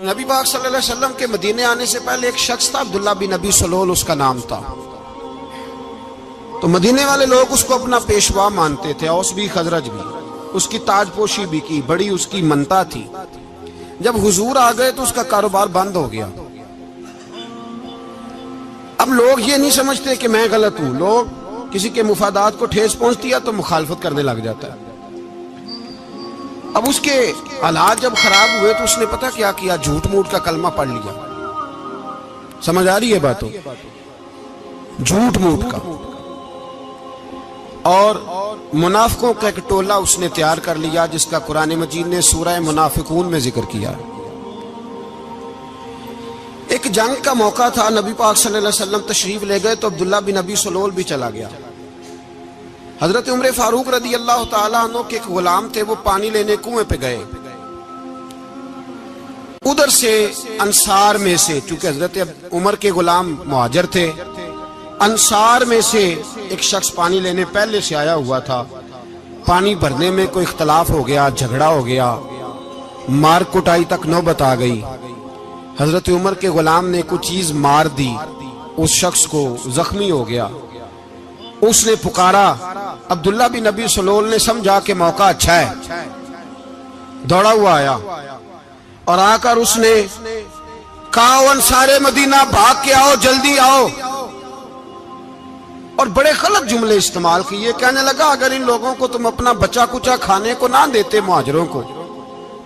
نبی پاک صلی اللہ علیہ وسلم کے مدینے آنے سے پہلے ایک شخص تھا، عبداللہ بن ابی سلول اس کا نام تھا۔ تو مدینے والے لوگ اس کو اپنا پیشوا مانتے تھے، اوس بھی خزرج بھی، اس کی تاج پوشی بھی کی، بڑی اس کی منتا تھی۔ جب حضور آ گئے تو اس کا کاروبار بند ہو گیا۔ اب لوگ یہ نہیں سمجھتے کہ میں غلط ہوں، لوگ کسی کے مفادات کو ٹھیس پہنچتی ہے تو مخالفت کرنے لگ جاتا ہے۔ اب اس کے حالات جب خراب ہوئے تو اس نے پتہ کیا کیا، جھوٹ موٹ کا کلمہ پڑھ لیا۔ سمجھ آ رہی ہے باتوں؟ جھوٹ موٹ کا، اور منافقوں کا ایک ٹولہ اس نے تیار کر لیا جس کا قرآن مجید نے سورہ منافقون میں ذکر کیا۔ ایک جنگ کا موقع تھا، نبی پاک صلی اللہ علیہ وسلم تشریف لے گئے تو عبداللہ بن ابی سلول بھی چلا گیا۔ حضرت عمر فاروق رضی اللہ تعالیٰ عنہ کے ایک غلام تھے، وہ پانی لینے کنویں پہ گئے۔ ادھر سے انصار میں سے، چونکہ حضرت عمر کے غلام مہاجر تھے، انصار میں سے ایک شخص پانی لینے پہلے سے آیا ہوا تھا۔ پانی بھرنے میں کوئی اختلاف ہو گیا، جھگڑا ہو گیا، مار کٹائی تک نوبت آ گئی۔ حضرت عمر کے غلام نے کچھ چیز مار دی، اس شخص کو زخمی ہو گیا۔ اس نے پکارا، عبداللہ بن ابی سلول نے سمجھا کہ موقع اچھا ہے، دوڑا ہوا آیا اور آ کر اس نے کہا، انصار مدینہ بھاگ کے آؤ، جلدی آؤ، اور بڑے غلط جملے استعمال کیے۔ کہنے لگا، اگر ان لوگوں کو تم اپنا بچا کچا کھانے کو نہ دیتے مہاجروں کو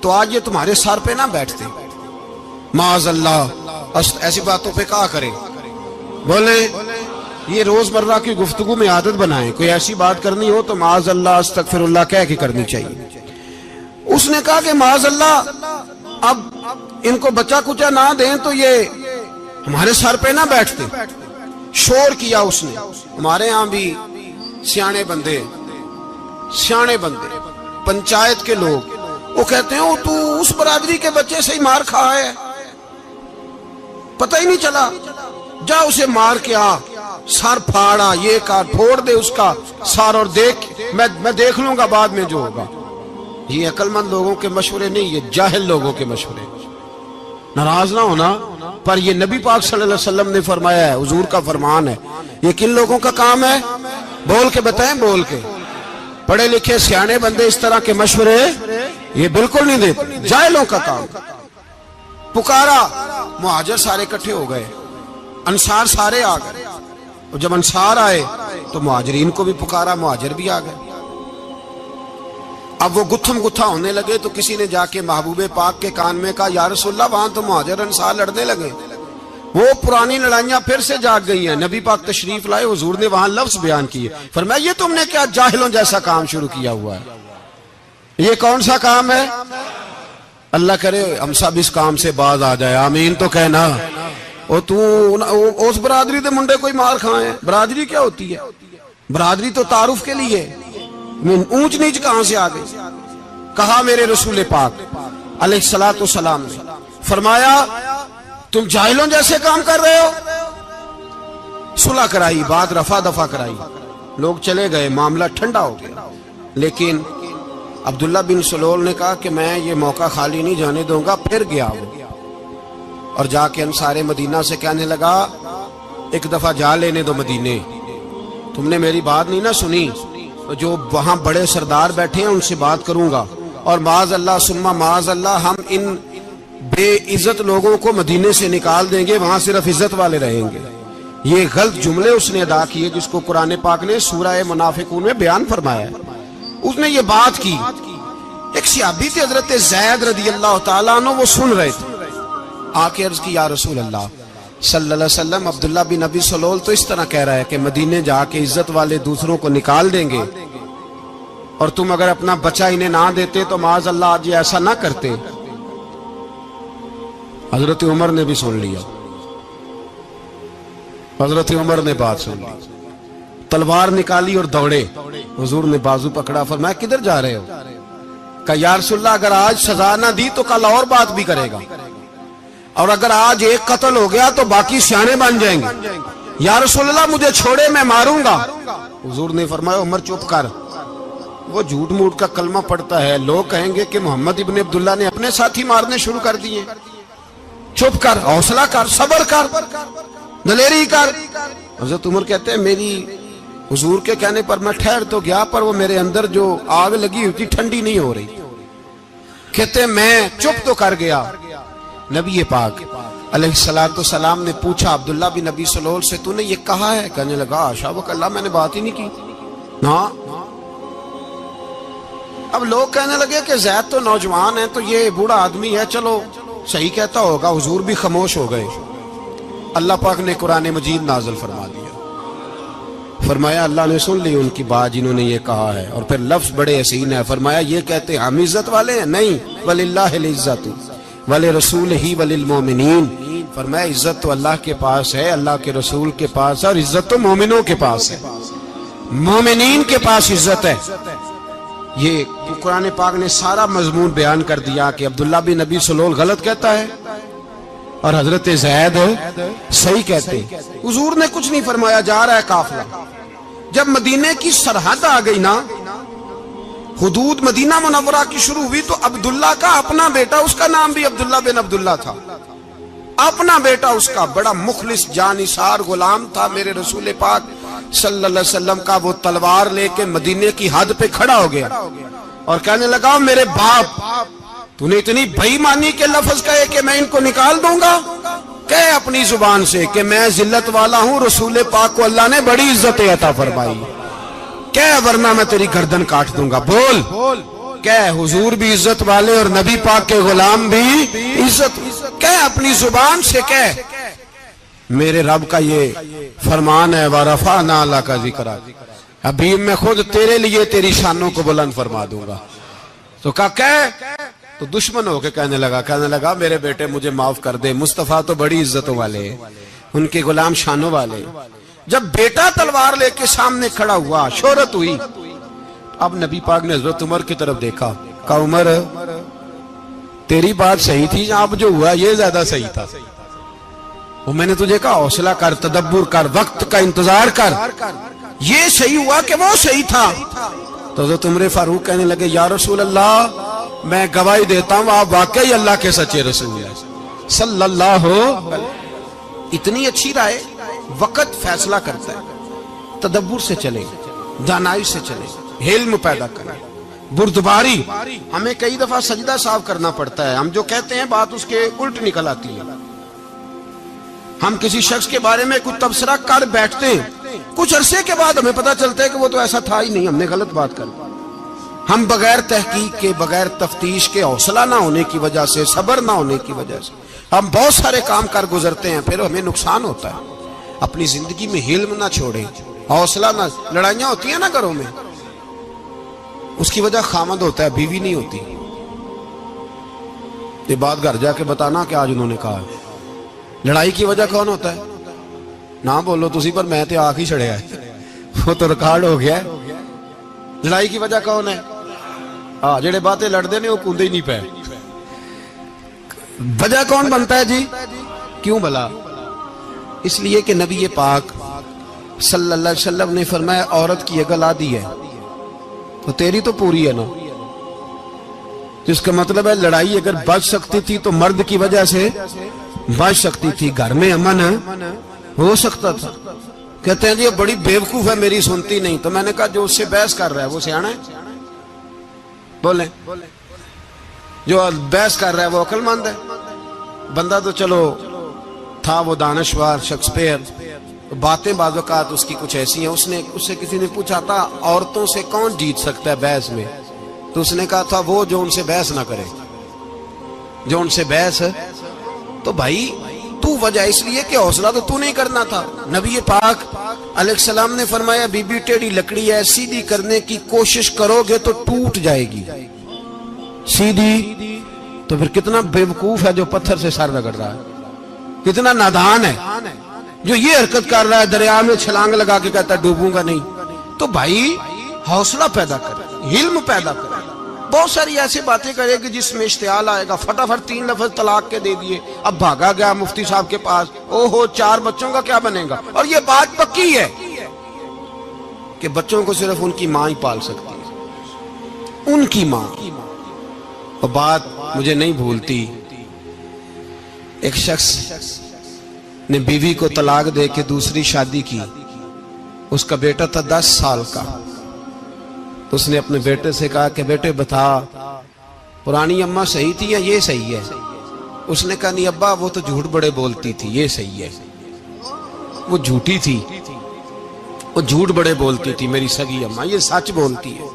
تو آج یہ تمہارے سر پہ نہ بیٹھتے۔ معاذ اللہ، ایسی باتوں پہ کہا کریں، بولے یہ روزمرہ کی گفتگو میں عادت بنائیں، کوئی ایسی بات کرنی ہو تو معاذ اللہ استغفر اللہ کہہ کے کرنی چاہیے۔ اس نے کہا کہ معاذ اللہ، اب ان کو بچا کچا نہ دیں تو یہ ہمارے سر پہ نہ بیٹھتے۔ شور کیا اس نے۔ ہمارے ہاں بھی سیانے بندے پنچایت کے لوگ، وہ کہتے ہیں تو اس برادری کے بچے سے ہی مار کھا ہے، پتہ ہی نہیں چلا، جا اسے مار کے آ، سر پھاڑا، یہ کہا پھوڑ دے اس کا سر، اور دیکھ میں دیکھ لوں گا بعد میں جو ہوگا۔ یہ عقل مند لوگوں کے مشورے نہیں، یہ جاہل لوگوں کے مشورے۔ ناراض نہ ہونا، پر یہ نبی پاک صلی اللہ علیہ وسلم نے فرمایا ہے، حضور کا فرمان ہے۔ یہ کن لوگوں کا کام ہے؟ بول کے بتائیں، بول کے۔ پڑھے لکھے سیانے بندے اس طرح کے مشورے یہ بالکل نہیں دیتے، جاہلوں کا کام۔ پکارا، مہاجر سارے اکٹھے ہو گئے، انصار سارے آ گئے، اور جب انصار آئے تو مہاجرین کو بھی پکارا، مہاجر بھی آ گئے۔ اب وہ گتھم گتھا ہونے لگے تو کسی نے جا کے محبوب پاک کے کان میں کہا، یا رسول اللہ، وہاں تو مہاجر انصار لڑنے لگے، وہ پرانی لڑائیاں پھر سے جاگ گئی ہیں۔ نبی پاک تشریف لائے، حضور نے وہاں لفظ بیان کیے، فرمایا یہ تم نے کیا جاہلوں جیسا کام شروع کیا ہوا ہے؟ یہ کون سا کام ہے؟ اللہ کرے ہم سب اس کام سے باز آ جائے، آمین تو کہنا۔ اور تو اس برادری دے منڈے کوئی مار کھائے، برادری کیا ہوتی ہے؟ برادری تو تعارف کے لیے، اونچ نیچ کہاں سے آ گئی؟ کہا میرے رسول پاک علیہ الصلوۃ والسلام نے، فرمایا تم جاہلوں جیسے کام کر رہے ہو۔ صلح کرائی، بات رفع دفع کرائی، لوگ چلے گئے، معاملہ ٹھنڈا ہو گیا۔ لیکن عبداللہ بن سلول نے کہا کہ میں یہ موقع خالی نہیں جانے دوں گا۔ پھر گیا وہ، اور جا کے انصار مدینہ سے کہنے لگا، ایک دفعہ جا لینے دو مدینے، تم نے میری بات نہیں نہ سنی، جو وہاں بڑے سردار بیٹھے ہیں ان سے بات کروں گا، اور معاذ اللہ ثم معاذ اللہ ہم ان بے عزت لوگوں کو مدینے سے نکال دیں گے، وہاں صرف عزت والے رہیں گے۔ یہ غلط جملے اس نے ادا کیے جس کو قرآن پاک نے سورہ منافقون میں بیان فرمایا ہے۔ اس نے یہ بات کی۔ ایک صحابی تھے حضرت زید رضی اللہ تعالیٰ عنہ، وہ سن رہے تھے، آ کے عرض کی، یا رسول اللہ صلی اللہ علیہ وسلم، عبداللہ بن ابی سلول تو اس طرح کہہ رہا ہے کہ مدینے جا کے عزت والے دوسروں کو نکال دیں گے، اور تم اگر اپنا بچہ انہیں نہ دیتے تو معاذ اللہ آج یہ ایسا نہ کرتے۔ حضرت عمر نے بھی سن لیا، حضرت عمر نے بات سن لی، تلوار نکالی اور دوڑے۔ حضور نے بازو پکڑا، فرمایا کدھر جا رہے ہو؟ کہا یا رسول اللہ، اگر آج سزا نہ دی تو کل اور بات بھی کرے گا، اور اگر آج ایک قتل ہو گیا تو باقی سیانے بن جائیں گے۔ یا رسول اللہ مجھے چھوڑے، میں ماروں گا۔ حضور نے فرمایا عمر چپ کر، وہ جھوٹ موٹ کا کلمہ پڑھتا ہے، لوگ کہیں گے کہ محمد ابن عبداللہ نے اپنے ساتھی مارنے شروع کر دیے۔ چپ کر، حوصلہ کر، صبر کر، دلیری کر۔ حضرت عمر کہتے ہیں میری حضور کے کہنے پر میں ٹھہر تو گیا، پر وہ میرے اندر جو آگ لگی ہوئی تھی ٹھنڈی نہیں ہو رہی۔ کہتے ہیں میں چپ تو کر گیا۔ نبی پاک علیہ السلام نے پوچھا عبداللہ بن ابی سلول سے تو نے یہ کہا ہے؟ کہنے لگا حاشا وکلا، میں نے بات ہی نہیں کی۔ ہاں، اب لوگ کہنے لگے کہ زید تو نوجوان ہے، تو یہ بوڑھا آدمی ہے، چلو صحیح کہتا ہوگا۔ حضور بھی خاموش ہو گئے۔ اللہ پاک نے قرآن مجید نازل فرما دیا، فرمایا اللہ نے سن لی ان کی بات جنہوں نے یہ کہا ہے، اور پھر لفظ بڑے حسین ہے، فرمایا یہ کہتے ہم عزت والے ہیں؟ نہیں، وَلِلَّهِ الْعِزَّةُ وَلِرَسُولِهِ وَلِلْمُؤْمِنِينَ، فرمایا عزت تو اللہ کے پاس ہے، اللہ کے رسول کے پاس ہے، اور عزت تو مومنوں کے پاس ہے، مومنین کے پاس عزت ہے۔ یہ قرآن پاک نے سارا مضمون بیان کر دیا کہ عبداللہ بن ابی سلول غلط کہتا ہے اور حضرت زید صحیح کہتے ہیں۔ حضور نے کچھ نہیں فرمایا، جا رہا ہے قافلہ۔ جب مدینے کی سرحد آ گئی نا، حدود مدینہ منورہ کی شروع ہوئی، تو عبداللہ کا اپنا بیٹا، اس کا نام بھی عبداللہ بن عبداللہ تھا، اپنا بیٹا اس کا بڑا مخلص جانثار غلام تھا میرے رسول پاک صلی اللہ علیہ وسلم کا، وہ تلوار لے کے مدینے کی حد پہ کھڑا ہو گیا اور کہنے لگا میرے باپ تو نے اتنی بے ایمانی کے لفظ کہے کہ میں ان کو نکال دوں گا؟ کہے اپنی زبان سے کہ میں ذلت والا ہوں، رسول پاک کو اللہ نے بڑی عزت عطا فرمائی، کہے ورنہ میں تیری گردن کاٹ دوں گا۔ بول، کہے حضور بھی عزت والے اور نبی پاک کے غلام بھی عزت، کہے اپنی زبان سے، کہے میرے رب کا یہ فرمان ہے وَرَفَعْنَا لَكَ ذِكْرَكَ، ابھی میں خود تیرے لیے تیری شانوں کو بلند فرما دوں گا۔ تو کہا کہے، تو دشمن ہو کے کہنے لگا میرے بیٹے مجھے معاف کر دے، مصطفیٰ تو بڑی عزتوں والے ہیں، ان کے غلام شانوں والے۔ جب بیٹا تلوار لے کے سامنے کھڑا ہوا، شہرت ہوئی، اب نبی پاک نے حضرت عمر کی طرف دیکھا، کہا عمر تیری بات صحیح تھی، اب جو ہوا یہ زیادہ صحیح تھا، وہ میں نے تجھے کہا حوصلہ کر، تدبر کر، وقت کا انتظار کر، یہ صحیح ہوا کہ وہ صحیح تھا۔ تو حضرت عمر فاروق کہنے لگے یا رسول اللہ میں گواہی دیتا ہوں آپ واقعی اللہ کے سچے رسول ہیں صلی اللہ علیہ۔ اتنی اچھی رائے، وقت فیصلہ کرتا ہے، تدبر سے چلے، دانائی سے چلے، علم پیدا کریں، بردباری۔ ہمیں کئی دفعہ سجدہ صاف کرنا پڑتا ہے، ہم جو کہتے ہیں بات اس کے الٹ نکل آتی ہے۔ ہم کسی شخص کے بارے میں کچھ تبصرہ کر بیٹھتے ہیں، کچھ عرصے کے بعد ہمیں پتہ چلتا ہے کہ وہ تو ایسا تھا ہی نہیں، ہم نے غلط بات کر دی۔ ہم بغیر تحقیق کے، بغیر تفتیش کے، حوصلہ نہ ہونے کی وجہ سے، صبر نہ ہونے کی وجہ سے ہم بہت سارے کام کر گزرتے ہیں، پھر ہمیں نقصان ہوتا ہے۔ اپنی زندگی میں حلم نہ چھوڑیں، حوصلہ نہ، لڑائیاں ہوتی ہیں نا گھروں میں، اس کی وجہ خامد ہوتا ہے، بیوی نہیں ہوتی۔ یہ بات گھر جا کے بتانا کہ آج انہوں نے کہا ہے۔ لڑائی کی وجہ کون ہوتا ہے؟ نہ بولو تسی، پر میں تے آنکھ ہی چھڑیا ہے، وہ تو ریکارڈ ہو گیا ہے۔ لڑائی کی وجہ کون ہے؟ جڑے باتیں لڑتے ہیں وہ کندے ہی نہیں پے۔ وجہ کون بنتا ہے جی؟ کیوں بلا؟ اس لیے کہ نبی پاک صلی اللہ علیہ وسلم نے فرمایا عورت کی اگل آدھی ہے تو تیری تو پوری ہے نا، جس کا مطلب ہے لڑائی اگر بچ سکتی تھی تو مرد کی وجہ سے بچ سکتی تھی، گھر میں امن ہو سکتا تھا۔ کہتے ہیں جی بڑی بیوقوف ہے میری سنتی نہیں، تو میں نے کہا جو اس سے بحث کر رہا ہے وہ سیانا ہے؟ بولیں، جو بحث کر رہا ہے وہ عقل مند ہے؟ بندہ تو چلو تھا وہ دانشور شیکسپیئر، باتیں بعض اوقات اس کی کچھ ایسی ہیں۔ اس سے کسی نے پوچھا تھا عورتوں سے کون جیت سکتا ہے بحث میں، تو اس نے کہا تھا وہ جو ان سے بحث نہ کرے، جو ان سے بحث۔ تو بھائی تو وجہ اس لیے کہ حوصلہ تو نہیں کرنا تھا۔ نبی پاک علیہ السلام نے فرمایا بی بی ٹیڑھی لکڑی ہے، سیدھی کرنے کی کوشش کرو گے تو ٹوٹ جائے گی، سیدھی تو پھر کتنا بیوقوف ہے جو پتھر سے سر رگڑ رہا ہے، کتنا نادان ہے جو یہ حرکت کر رہا ہے، دریا میں چھلانگ لگا کے کہتا ہے ڈوبوں گا نہیں۔ تو بھائی حوصلہ پیدا کرے، علم پیدا کرے۔ بہت ساری ایسی باتیں کرے کہ جس میں اشتعال آئے گا، فٹافٹ 3 لفظ طلاق کے دے دیے، اب بھاگا گیا مفتی صاحب کے پاس، اوہو 4 بچوں کا کیا بنے گا؟ اور یہ بات پکی ہے کہ بچوں کو صرف ان کی ماں ہی پال سکتی ہے، ان کی ماں۔ اور بات مجھے نہیں بھولتی، ایک شخص نے بیوی کو طلاق دے کے دوسری شادی کی. اس کا بیٹا تھا 10 سال کا. تو اس نے اپنے بیٹے سے کہا کہ بیٹے بتا پرانی اماں صحیح تھی یا یہ صحیح ہے؟ اس نے کہا نہیں ابا وہ تو جھوٹ بڑے بولتی تھی، یہ صحیح ہے. وہ جھوٹی تھی، وہ جھوٹ بڑے بولتی تھی میری سگی اماں، یہ سچ بولتی ہے.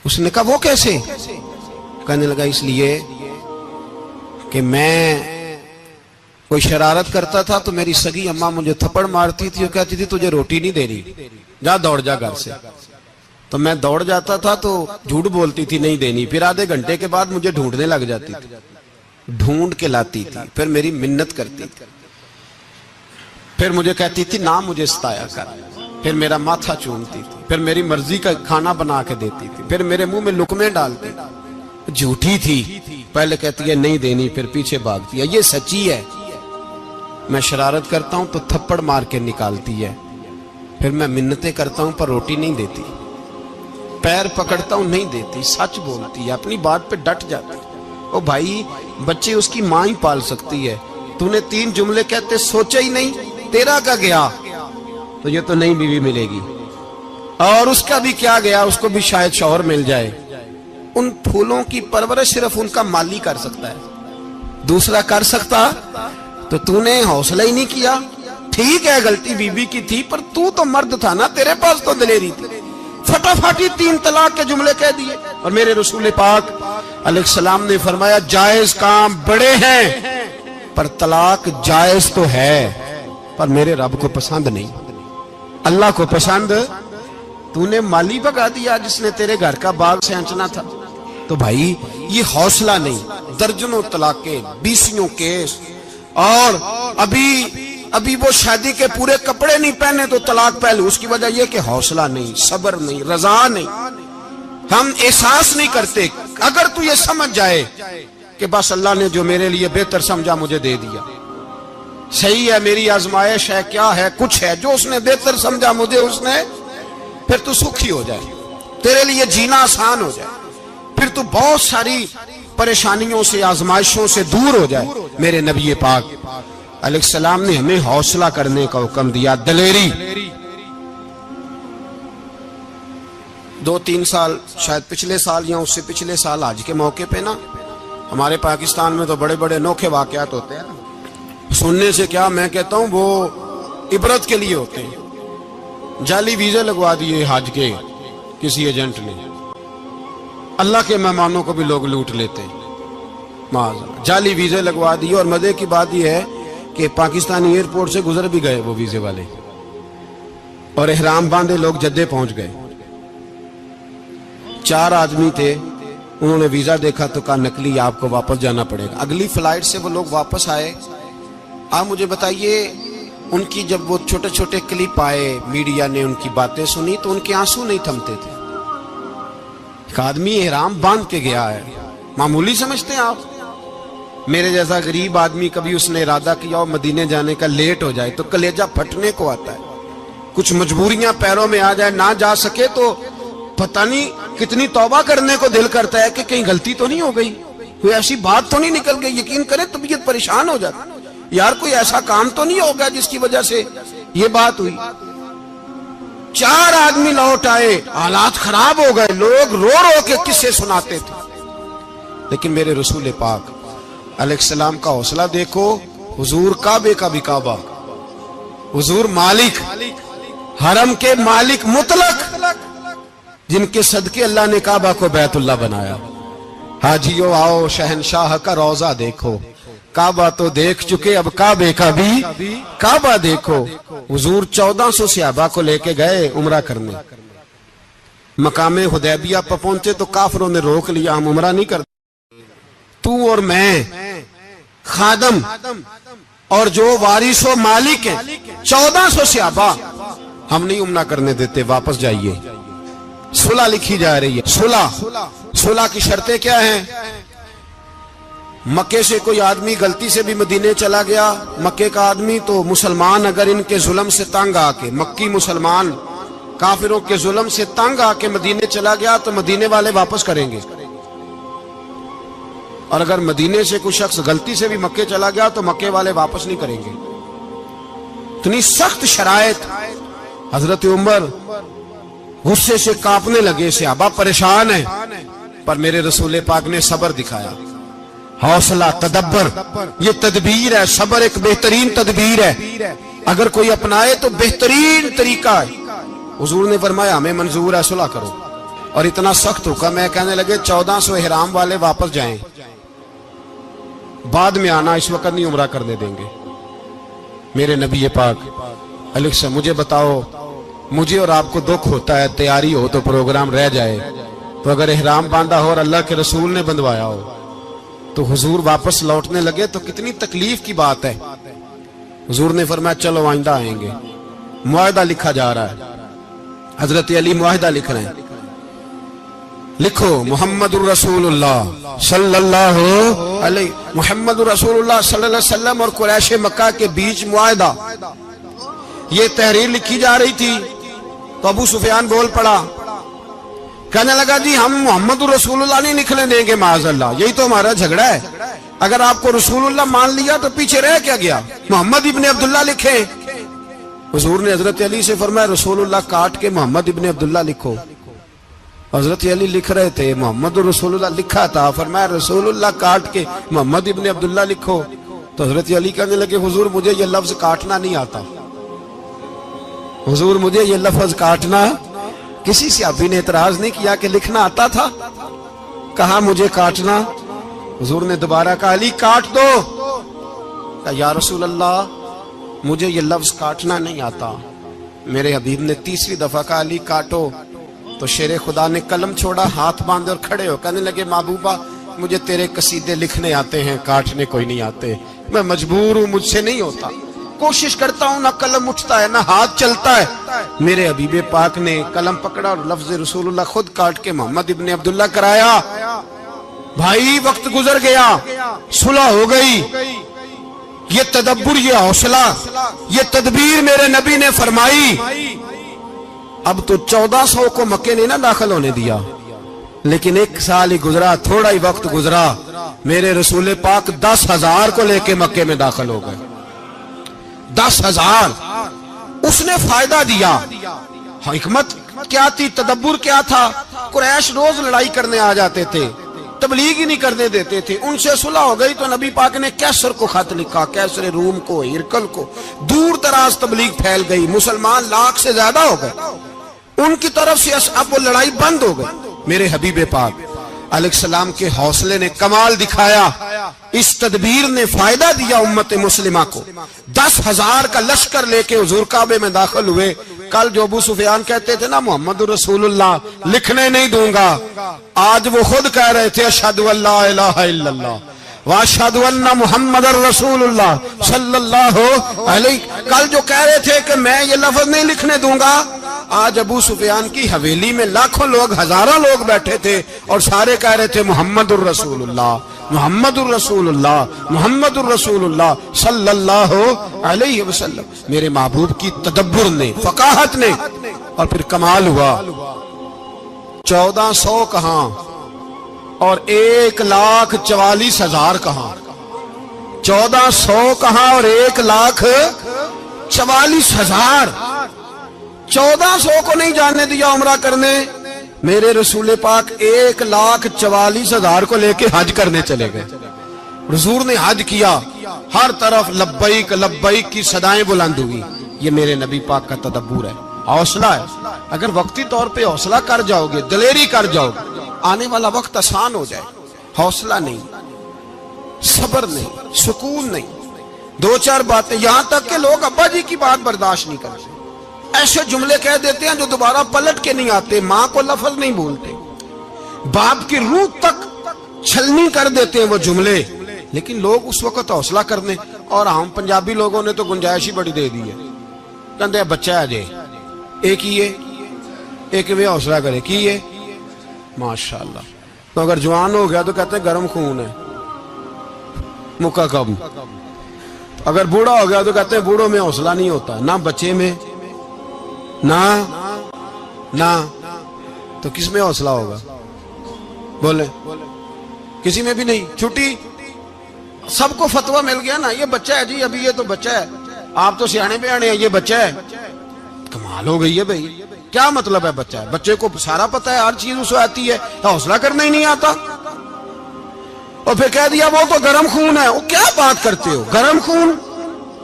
اس نے کہا وہ کیسے؟ کہنے لگا اس لیے کہ میں کوئی شرارت کرتا تھا تو میری سگی اماں مجھے تھپڑ مارتی تھی اور کہتی تھی تجھے روٹی نہیں دے رہی، جا دوڑ جا گھر سے. تو میں دوڑ جاتا تھا تو جھوٹ بولتی تھی نہیں دینی، پھر آدھے گھنٹے کے بعد مجھے ڈھونڈنے لگ جاتی تھی، ڈھونڈ کے لاتی تھی، پھر میری منت کرتی تھی، پھر مجھے کہتی تھی نہ مجھے ستایا کر، پھر میرا ماتھا چومتی تھی، پھر میری مرضی کا کھانا بنا کے دیتی تھی، پھر میرے منہ میں لقمے ڈالتی تھی. جھوٹی تھی، پہلے کہتی ہے نہیں دینی پھر پیچھے بھاگتی ہے. یہ سچی ہے، میں شرارت کرتا ہوں تو تھپڑ مار کے نکالتی ہے، پھر میں منتیں کرتا ہوں پر روٹی نہیں دیتی، پیر پکڑتا ہوں نہیں دیتی، سچ بولتی ہے، اپنی بات پہ ڈٹ جاتی. او بھائی بچے اس کی ماں ہی پال سکتی ہے، تو نے 3 جملے کہتے سوچا ہی نہیں، تیرا کا گیا تو یہ تو نئی بیوی ملے گی، اور اس کا بھی کیا گیا، اس کو بھی شاید شوہر مل جائے. ان پھولوں کی پرورش صرف ان کا مالی کر سکتا ہے، دوسرا کر سکتا تو نے حوصلہ ہی نہیں کیا. ٹھیک ہے غلطی بیوی کی تھی پر تو مرد تھا نا، تیرے پاس تو دلیری تھی. فٹافٹی 3 طلاق کے جملے کہہ دیے. اور میرے رسول پاک علیہ السلام نے فرمایا جائز کام بڑے ہیں پر طلاق جائز تو ہے پر میرے رب کو پسند نہیں، اللہ کو پسند. تو نے مالی بگا دیا جس نے تیرے گھر کا باغ سینچنا تھا. تو بھائی یہ حوصلہ نہیں، درجنوں طلاقیں، 20 کیس، اور ابھی وہ شادی کے پورے کپڑے نہیں پہنے تو طلاق پہلے. اس کی وجہ یہ کہ حوصلہ نہیں، صبر نہیں، رضا نہیں، ہم احساس نہیں کرتے. اگر تو یہ سمجھ جائے کہ بس اللہ نے جو میرے لیے بہتر سمجھا مجھے دے دیا، صحیح ہے میری آزمائش ہے، کیا ہے کچھ ہے جو اس نے بہتر سمجھا مجھے اس نے، پھر تو سکھی ہو جائے، تیرے لیے جینا آسان ہو جائے، پھر تو بہت ساری پریشانیوں سے آزمائشوں سے دور ہو جائے. میرے نبی پاک علیہ السلام نے ہمیں حوصلہ کرنے کا حکم دیا، دلیری. 2-3 سال شاید پچھلے سال یا اس سے پچھلے سال حج کے موقع پہ نا ہمارے پاکستان میں تو بڑے بڑے انوکھے واقعات ہوتے ہیں. سننے سے کیا میں کہتا ہوں وہ عبرت کے لیے ہوتے ہیں. جعلی ویزے لگوا دیے حج کے کسی ایجنٹ نے، اللہ کے مہمانوں کو بھی لوگ لوٹ لیتے ہیں. جعلی ویزے لگوا دیے. اور مزے کی بات یہ ہے کہ پاکستانی ایئرپورٹ سے گزر بھی گئے وہ ویزے والے، اور احرام باندھے لوگ جدے پہنچ گئے. 4 آدمی تھے، انہوں نے ویزا دیکھا تو کہا نقلی آپ کو واپس جانا پڑے گا. اگلی فلائٹ سے وہ لوگ واپس آئے. آپ مجھے بتائیے ان کی جب وہ چھوٹے چھوٹے کلپ آئے، میڈیا نے ان کی باتیں سنی تو ان کے آنسو نہیں تھمتے تھے. ایک آدمی احرام باندھ کے گیا ہے، معمولی سمجھتے ہیں آپ؟ میرے جیسا غریب آدمی کبھی اس نے ارادہ کیا اور مدینے جانے کا لیٹ ہو جائے تو کلیجہ پھٹنے کو آتا ہے. کچھ مجبوریاں پیروں میں آ جائے، نہ جا سکے تو پتہ نہیں کتنی توبہ کرنے کو دل کرتا ہے کہ کہیں غلطی تو نہیں ہو گئی، کوئی ایسی بات تو نہیں نکل گئی. یقین کریں طبیعت پریشان ہو جاتی، یار کوئی ایسا کام تو نہیں ہوگا جس کی وجہ سے یہ بات ہوئی. 4 آدمی لوٹ آئے، حالات خراب ہو گئے، لوگ رو رو کے قصے سناتے تھے. لیکن میرے رسول پاک علیہ السلام کا حوصلہ دیکھو. حضور کعبے کا بھی کعبہ، حضور مالک، حرم کے مالک مطلق، جن کے صدقے اللہ نے کعبہ کو بیت اللہ بنایا. حاجیو آؤ شہنشاہ کا روضہ دیکھو، کعبہ تو دیکھ چکے اب کعبے کا بھی کعبہ دیکھو. حضور 1400 صحابہ کو لے کے گئے عمرہ کرنے. مقام حدیبیہ پر پہنچے تو کافروں نے روک لیا، ہم عمرہ نہیں کرتے. تو اور میں خادم اور جو وارث و مالک ہیں 1400 صحابہ، ہم نہیں عمرہ کرنے دیتے، واپس جائیے. صلح لکھی جا رہی ہے. صلح کی شرطیں کیا ہیں؟ مکے سے کوئی آدمی غلطی سے بھی مدینے چلا گیا، مکے کا آدمی، تو مسلمان اگر ان کے ظلم سے تنگ آ کے، مکی مسلمان کافروں کے ظلم سے تنگ آ کے مدینے چلا گیا تو مدینے والے واپس کریں گے. اور اگر مدینے سے کوئی شخص غلطی سے بھی مکے چلا گیا تو مکے والے واپس نہیں کریں گے. اتنی سخت شرائط. حضرت عمر غصے سے کانپنے لگے, صحابہ پریشان ہیں, پر میرے رسول پاک نے صبر دکھایا, حوصلہ, تدبر. یہ تدبیر ہے, صبر ایک بہترین تدبیر ہے, اگر کوئی اپنائے تو بہترین طریقہ ہے. حضور نے فرمایا ہمیں منظور ہے, صلح کرو. اور اتنا سخت حکم ہے, کہنے لگے 1400 احرام والے واپس جائیں, بعد میں آنا, اس وقت نہیں عمرہ کرنے دیں گے. میرے نبی پاک علیہ السلام, مجھے بتاؤ, مجھے اور آپ کو دکھ ہوتا ہے تیاری ہو تو پروگرام رہ جائے, تو اگر احرام باندھا ہو اور اللہ کے رسول نے بندھوایا ہو تو حضور واپس لوٹنے لگے تو کتنی تکلیف کی بات ہے. حضور نے فرمایا چلو آئندہ آئیں گے. معاہدہ لکھا جا رہا ہے, حضرت علی معاہدہ لکھ رہے ہیں. لکھو محمد الرسول اللہ صلی اللہ علیہ محمد الرسول اللہ صلی اللہ علیہ وسلم اور قریش مکہ کے بیچ معاہدہ. یہ تحریر لکھی جا رہی تھی تو ابو سفیان بول پڑا, کہنے لگا جی ہم محمد الرسول اللہ نہیں لکھنے دیں گے معاذ اللہ, یہی تو ہمارا جھگڑا ہے. اگر آپ کو رسول اللہ مان لیا تو پیچھے رہ کیا گیا, محمد ابن عبداللہ لکھے. حضور نے حضرت علی سے فرمایا رسول اللہ کاٹ کے محمد ابن عبداللہ لکھو. حضرت علی لکھ رہے تھے, محمد رسول اللہ لکھا تھا, فرمایا رسول اللہ کاٹ کے محمد ابن عبداللہ لکھو. تو حضرت علی کہنے لگے حضور مجھے یہ لفظ کاٹنا نہیں آتا, حضور مجھے یہ لفظ کاٹنا. کسی صحابی نے اعتراض نہیں کیا کہ لکھنا آتا تھا, کہا مجھے کاٹنا. حضور نے دوبارہ کہا علی کاٹ دو. کہا یا رسول اللہ مجھے یہ لفظ کاٹنا نہیں آتا. میرے حبیب نے تیسری دفعہ کہا علی کاٹو. تو شیر خدا نے قلم چھوڑا, ہاتھ باندھے اور کھڑے ہو کہنے لگے محبوبہ مجھے تیرے قصیدے لکھنے آتے ہیں, کاٹنے کوئی نہیں آتے. میں مجبور ہوں, مجھ سے نہیں ہوتا. کوشش کرتا ہوں, نہ قلم اٹھتا ہے نہ ہاتھ چلتا ہے. میرے حبیب پاک نے قلم پکڑا اور لفظ رسول اللہ خود کاٹ کے محمد ابن عبداللہ کرایا. بھائی وقت گزر گیا, صلح ہو گئی. یہ تدبر, یہ حوصلہ, یہ تدبیر میرے نبی نے فرمائی. اب تو 1400 کو مکے نے نہ داخل ہونے دیا, لیکن 1 سال ہی گزرا, تھوڑا ہی وقت گزرا, میرے رسول پاک 10,000 کو لے کے مکے میں داخل ہو گئے. 10,000. اس نے فائدہ دیا. حکمت کیا تھی, تدبر کیا تھا. قریش روز لڑائی کرنے آ جاتے تھے, تبلیغ ہی نہیں کرنے دیتے تھے. ان سے صلح ہو گئی تو نبی پاک نے کیسر کو خط لکھا, کیسر روم کو, ہرکل کو. دور دراز تبلیغ پھیل گئی, مسلمان 100,000 سے زیادہ ہو گئے. ان کی طرف سے اب وہ لڑائی بند ہو گئی. میرے حبیب پاک علیہ السلام کے حوصلے نے کمال دکھایا, اس تدبیر نے فائدہ دیا امت مسلمہ کو. 10,000 کا لشکر لے کے حضور کعبے میں داخل ہوئے. کل جو ابو سفیان کہتے تھے نا محمد رسول اللہ لکھنے نہیں دوں گا, آج وہ خود کہہ رہے تھے اشہد ان لا الہ الا اللہ واشہد ان محمد رسول اللہ صلی اللہ علیہ. کل جو کہہ رہے تھے کہ میں یہ لفظ نہیں لکھنے دوں گا, آج ابو سفیان کی حویلی میں لاکھوں لوگ, ہزاروں لوگ بیٹھے تھے اور سارے کہہ رہے تھے محمد الرسول اللہ محمد الرسول اللہ محمد الرسول اللہ صلی اللہ علیہ وسلم. میرے محبوب کی تدبر نے, فقاہت نے, اور پھر کمال ہوا. 1400 کہاں اور 1,44,000 کہاں. 1400 کہاں اور 1,44,000. 1400 کو نہیں جانے دیا عمرہ کرنے. میرے رسول پاک 1,44,000 کو لے کے حج کرنے چلے گئے. حضور نے حج کیا, ہر طرف لبیک لبیک کی صدائیں بلند ہوئی. یہ میرے نبی پاک کا تدبر ہے, حوصلہ ہے. اگر وقتی طور پہ حوصلہ کر جاؤ گے, دلیری کر جاؤ گے, آنے والا وقت آسان ہو جائے. حوصلہ نہیں, صبر نہیں, سکون نہیں, 2-4 باتیں, یہاں تک کہ لوگ ابا جی کی بات برداشت نہیں کرتے. ایسے جملے کہہ دیتے ہیں جو دوبارہ پلٹ کے نہیں آتے. ماں کو لفظ نہیں بولتے, باپ کی روح تک چھلنی کر دیتے ہیں وہ جملے. لیکن لوگ اس وقت حوصلہ کرنے, اور ہم پنجابی لوگوں نے تو گنجائش ہی بڑی دے دی ہے. کہتے بچہ ہے جے ایک ہی ہے, ایک میں حوصلہ کرے کی ہے ماشاءاللہ. تو اگر جوان ہو گیا تو کہتے ہیں گرم خون ہے, مکہ کم. اگر بوڑھا ہو گیا تو کہتے ہیں بوڑھوں میں حوصلہ نہیں ہوتا, نہ بچے میں نہ. تو کس میں حوصلہ ہوگا, بولے کسی میں بھی نہیں. چھٹی سب کو فتویٰ مل گیا نا, یہ بچہ ہے جی, ابھی یہ تو بچہ ہے, آپ تو سیانے بیانے ہیں, یہ بچہ ہے. کمال ہو گئی ہے بھائی, کیا مطلب ہے بچہ ہے؟ بچے کو سارا پتا ہے, ہر چیز اسے آتی ہے, حوصلہ کرنا ہی نہیں آتا. اور پھر کہہ دیا وہ تو گرم خون ہے. وہ کیا بات کرتے ہو, گرم خون؟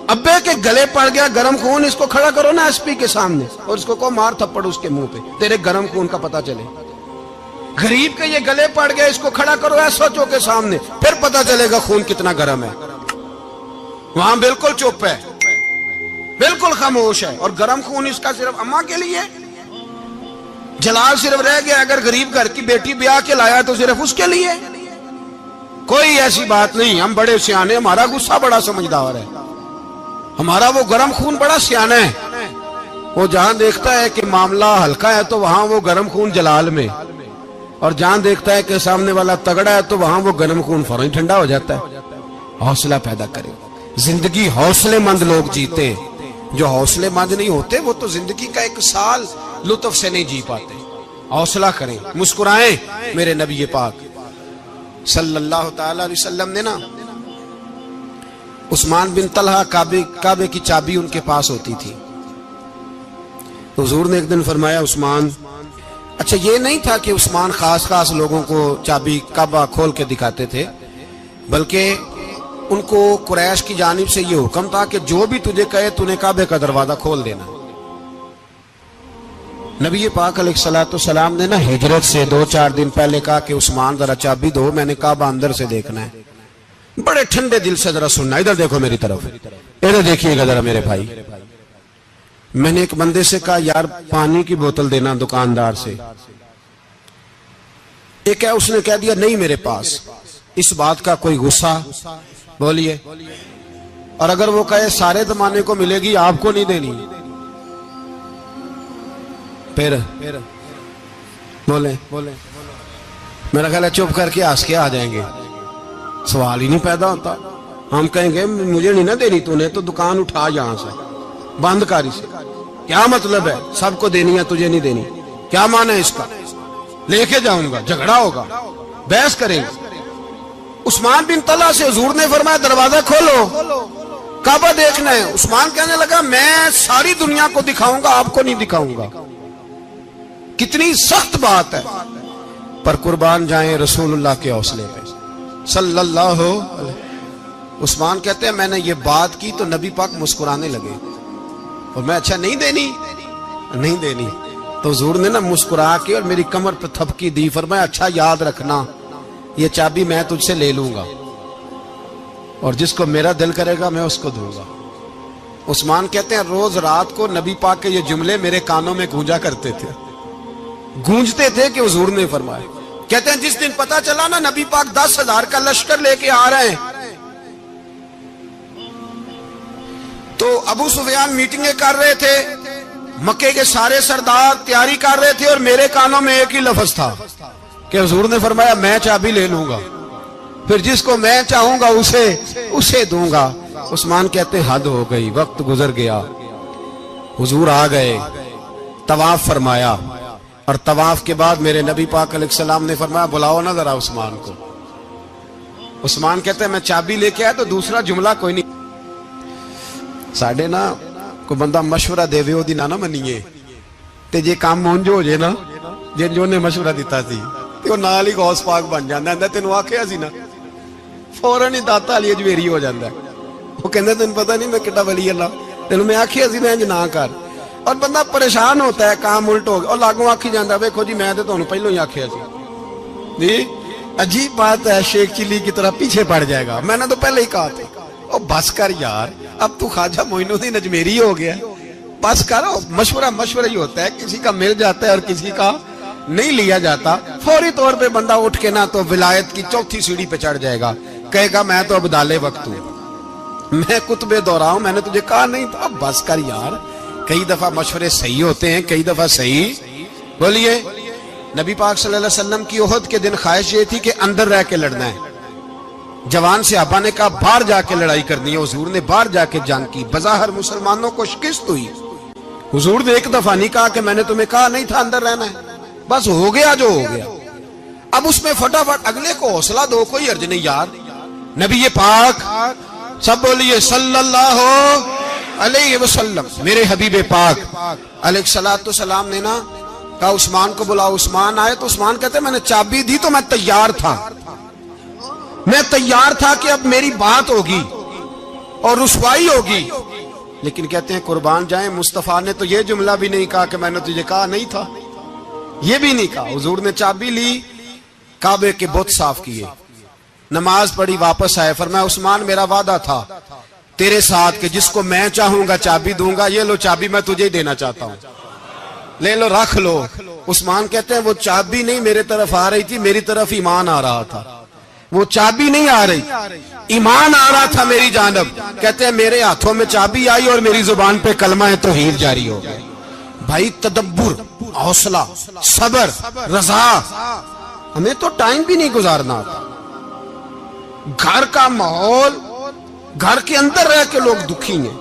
ابے کے گلے پڑ گیا گرم خون, اس کو کھڑا کرو نا ایس پی کے سامنے اور اس کو مار تھپڑ اس کے منہ پہ, تیرے گرم خون کا پتہ چلے. غریب کے یہ گلے پڑ گیا, اس کو کھڑا کرو ایس ایچ او کے سامنے, پھر پتہ چلے گا خون کتنا گرم ہے. وہاں بالکل چپ ہے, بالکل خاموش ہے. اور گرم خون اس کا صرف اماں کے لیے, جلال صرف رہ گیا اگر غریب گھر کی بیٹی بیاہ کے لایا تو صرف اس کے لیے. کوئی ایسی بات نہیں. ہم بڑے سیانے, ہمارا غصہ بڑا سمجھدار ہے, ہمارا وہ گرم خون بڑا سیانا ہے. وہ جہاں دیکھتا ہے کہ معاملہ ہلکا ہے تو وہاں وہ گرم خون جلال میں, اور جہاں دیکھتا ہے کہ سامنے والا تگڑا ہے تو وہاں وہ گرم خون فوراً ٹھنڈا ہو جاتا ہے. حوصلہ پیدا کرے. زندگی حوصلے مند لوگ جیتے ہیں, جو حوصلے مند نہیں ہوتے وہ تو زندگی کا ایک سال لطف سے نہیں جی پاتے. حوصلہ کریں, مسکرائیں. میرے نبی پاک صلی اللہ تعالی علیہ وسلم نے نا عثمان بن طلحہ, کعبے کی چابی ان کے پاس ہوتی تھی. حضور نے ایک دن فرمایا عثمان, اچھا یہ نہیں تھا کہ عثمان خاص لوگوں کو چابی کعبہ کھول کے دکھاتے تھے, بلکہ ان کو قریش کی جانب سے یہ حکم تھا کہ جو بھی تجھے کہے تو نے کعبے کا دروازہ کھول دینا. نبی پاک علیہ الصلوۃ والسلام نے نا ہجرت سے 2-4 دن پہلے کہا کہ عثمان ذرا چابی دو, میں نے کعبہ اندر سے دیکھنا ہے. بڑے ٹھنڈے دل سے ذرا سننا, ادھر دیکھو میری طرف, ادھر دیکھیے گا ذرا میرے بھائی. میں نے ایک بندے سے کہا یار پانی کی بوتل دینا دکاندار سے, ایک ہے اس نے کہہ دیا نہیں میرے پاس. اس بات کا کوئی غصہ بولیے, اور اگر وہ کہے سارے زمانے کو ملے گی آپ کو نہیں دینی, پھر بولے میرا خیال ہے چپ کر کے ہنس کے آ جائیں گے, سوال ہی نہیں پیدا ہوتا. ہم کہیں گے مجھے نہیں نہ دینی, تو نے تو دکان اٹھا یہاں سے, بند کاری سے. کیا مطلب ہے سب کو دینی ہے تجھے نہیں دینی, کیا معنی ہے اس کا؟ لے کے جاؤں گا, جھگڑا ہوگا, بحث کریں گے. عثمان بن طلحہ سے حضور نے فرمایا دروازہ کھولو, کعبہ دیکھنا ہے. عثمان کہنے لگا میں ساری دنیا کو دکھاؤں گا, آپ کو نہیں دکھاؤں گا. کتنی سخت بات ہے, پر قربان جائیں رسول اللہ کے حوصلے پہ صلی اللہ علیہ. عثمان کہتے ہیں میں نے یہ بات کی تو نبی پاک مسکرانے لگے, اور میں اچھا نہیں دینی, تو حضور نے نا مسکرا کے اور میری کمر پہ تھپکی دی, فرمایا اچھا یاد رکھنا یہ چابی میں تجھ سے لے لوں گا, اور جس کو میرا دل کرے گا میں اس کو دوں گا. عثمان کہتے ہیں روز رات کو نبی پاک کے یہ جملے میرے کانوں میں گونجا کرتے تھے, گونجتے تھے کہ حضور نے فرمایا. کہتے ہیں جس دن پتا چلا نا نبی پاک 10,000 کا لشکر لے کے آ رہے ہیں, تو ابو سفیان میٹنگیں کر رہے تھے, مکے کے سارے سردار تیاری کر رہے تھے, اور میرے کانوں میں ایک ہی لفظ تھا کہ حضور نے فرمایا میں چابی لے لوں گا, پھر جس کو میں چاہوں گا اسے دوں گا. عثمان کہتے ہیں حد ہو گئی, وقت گزر گیا, حضور آ گئے, طواف فرمایا, اور طواف کے بعد میرے نبی پاک علیہ السلام نے فرمایا بلاؤ نا ذرا عثمان کو. عثمان کہتے ہیں میں چابی لے کے آیا تو دوسرا جملہ کوئی نہیں. ساڑھے نا کوئی بندہ مشورہ دے وے نہ منیے, تے جے کام مونجو ہو جائے نا, جن جو نے مشورہ دیتا سی تے وہ نال ہی غوث پاک بن جاندا ہے. تینوں آکھیا سی نا, فوراً ہی داتا علی اجویری ہو جاندا ہے. وہ کہندا تینوں پتہ نہیں میں کڈا ولی اللہ, تینوں میں آکھیا سی میں انج نہ کر, اور بندہ پریشان ہوتا ہے, کام الٹ ہو گیا, اور لاگوں آکھی جاندا ویکھو جی میں تے تانوں پہلوں ہی آکھیا سی. جی عجیب بات ہے, شیخ چلی کی طرح پیچھے پڑ جائے گا, میں نے تو پہلے ہی کہا تھا. او بس کر یار, اب تو خواجہ معین الدین اجمیری ہو گیا, بس کرو. مشورہ ہی ہوتا ہے, کسی کا مل جاتا ہے اور کسی کا نہیں لیا جاتا. فوری طور پہ بندہ اٹھ کے نہ تو ولایت کی 4تھی سیڑھی پہ چڑھ جائے گا, کہے گا میں تو ابدال وقت ہوں, میں کتب دورہ ہوں, میں نے تجھے کہا نہیں تھا. بس کر یار, کئی دفعہ مشورے صحیح ہوتے ہیں, کئی دفعہ صحیح. بولیے. نبی پاک صلی اللہ علیہ وسلم کی احد کے دن خواہش یہ تھی کہ اندر رہ کے لڑنا ہے. جوان صحابہ نے کہا باہر جا کے لڑائی کرنی ہے, حضور نے باہر جا کے جنگ کی. بظاہر مسلمانوں کو شکست ہوئی. حضور نے ایک دفعہ نہیں کہا کہ میں نے تمہیں کہا نہیں تھا اندر رہنا ہے, بس ہو گیا جو ہو گیا. اب اس میں فٹافٹ اگلے کو حوصلہ دو، کوئی عرض نہیں یار. نبی پاک سب بولیے صلی اللہ علیہ وسلم، میرے حبیب پاک علیہ السلام نے نا کہا عثمان کو بلاؤ. عثمان آئے تو عثمان کہتے میں نے چابی دی تو میں تیار تھا، میں تیار تھا کہ اب میری بات ہوگی اور رسوائی ہوگی. لیکن کہتے ہیں قربان جائیں مصطفیٰ نے تو یہ جملہ بھی نہیں کہا کہ میں نے تجھے کہا نہیں تھا، یہ بھی نہیں کہا. حضور نے چابی لی، کعبے کے بت صاف کیے، نماز پڑھی، واپس آئے. فرمایا عثمان میرا وعدہ تھا تیرے ساتھ کہ جس کو میں چاہوں گا چابی دوں گا، یہ لو چابی میں تجھے ہی دینا چاہتا ہوں، لے لو رکھ لو. عثمان کہتے ہیں وہ چابی نہیں میرے طرف آ رہی تھی، میری طرف ایمان آ رہا تھا. وہ چابی نہیں آ رہی، ایمان آ رہا تھا میری جانب. کہتے ہیں میرے ہاتھوں میں چابی آئی اور میری زبان پہ کلمہ توحید جاری ہو گیا. بھائی تدبر، حوصلہ، صبر، رضا. ہمیں تو ٹائم بھی نہیں گزارنا تھا. گھر کا ماحول، گھر کے اندر رہ کے لوگ دکھی ہیں،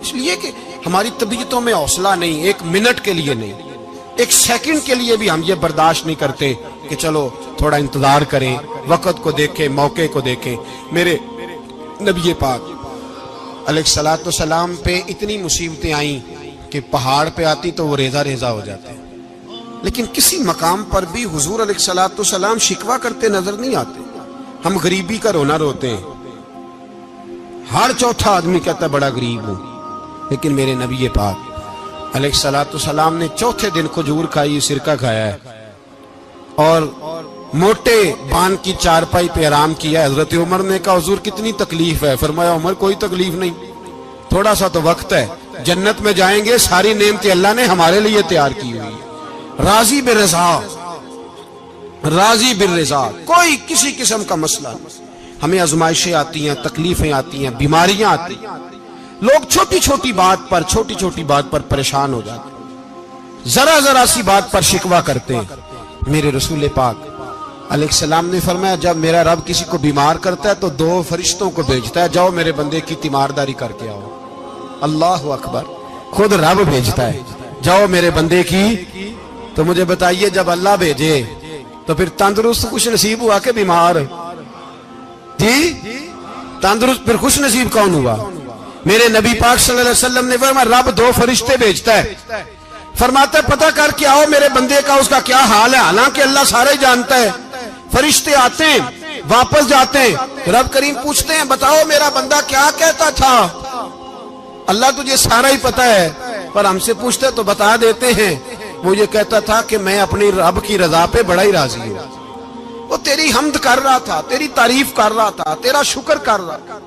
اس لیے کہ ہماری طبیعتوں میں حوصلہ نہیں، ایک منٹ کے لیے نہیں، ایک سیکنڈ کے لیے بھی ہم یہ برداشت نہیں کرتے کہ چلو تھوڑا انتظار کریں، وقت کو دیکھیں، موقع کو دیکھیں. میرے نبی پاک علیہ السلام پہ اتنی مصیبتیں آئیں کہ پہاڑ پہ آتی تو وہ ریزہ ریزہ ہو جاتے، لیکن کسی مقام پر بھی حضور علیہ السلام شکوہ کرتے نظر نہیں آتے. ہم غریبی کا رونا روتے ہیں، ہر چوتھا آدمی کہتا ہے بڑا غریب ہوں، لیکن میرے نبی پاک علیہ السلام نے چوتھے دن کھجور کھائی، سرکہ کھایا ہے اور موٹے بان کی چارپائی پہ آرام کیا. حضرت عمر نے کہا حضور کتنی تکلیف ہے؟ فرمایا عمر کوئی تکلیف نہیں، تھوڑا سا تو وقت ہے، جنت میں جائیں گے، ساری نعمتیں اللہ نے ہمارے لیے تیار کی ہوئی. راضی بالرضا، راضی بالرضا، کوئی کسی قسم کا مسئلہ نہیں. ہمیں آزمائشیں آتی ہیں، تکلیفیں آتی ہیں، بیماریاں آتی ہیں، لوگ چھوٹی چھوٹی بات پر پریشان ہو جاتے ہیں، ذرا ذرا سی بات پر شکوہ کرتے ہیں. میرے رسول پاک علیہ السلام نے فرمایا جب میرا رب کسی کو بیمار کرتا ہے تو 2 فرشتوں کو بھیجتا ہے، جاؤ میرے بندے کی تیمارداری کر کے آؤ. اللہ اکبر، خود رب بھیجتا ہے جاؤ میرے بندے کی. تو مجھے بتائیے جب اللہ بھیجے تو پھر تندرست خوش نصیب ہوا کہ بیمار؟ جی تندرست پھر خوش نصیب کون ہوا؟ میرے نبی پاک صلی اللہ علیہ وسلم نے فرمایا رب 2 فرشتے بھیجتا ہے، فرماتا ہے پتہ کر کے آؤ میرے بندے کا اس کا کیا حال ہے، حالانکہ اللہ سارے جانتا ہے. فرشتے آتے ہیں، واپس جاتے ہیں، رب کریم پوچھتے ہیں بتاؤ میرا بندہ کیا کہتا تھا؟ اللہ تجھے سارا ہی پتہ ہے، پر ہم سے پوچھتے تو بتا دیتے ہیں. وہ یہ کہتا تھا کہ میں اپنی رب کی رضا پہ بڑا ہی راضی ہوں. وہ تیری حمد کر رہا تھا، تیری تعریف کر رہا تھا، تیرا شکر کر رہا تھا،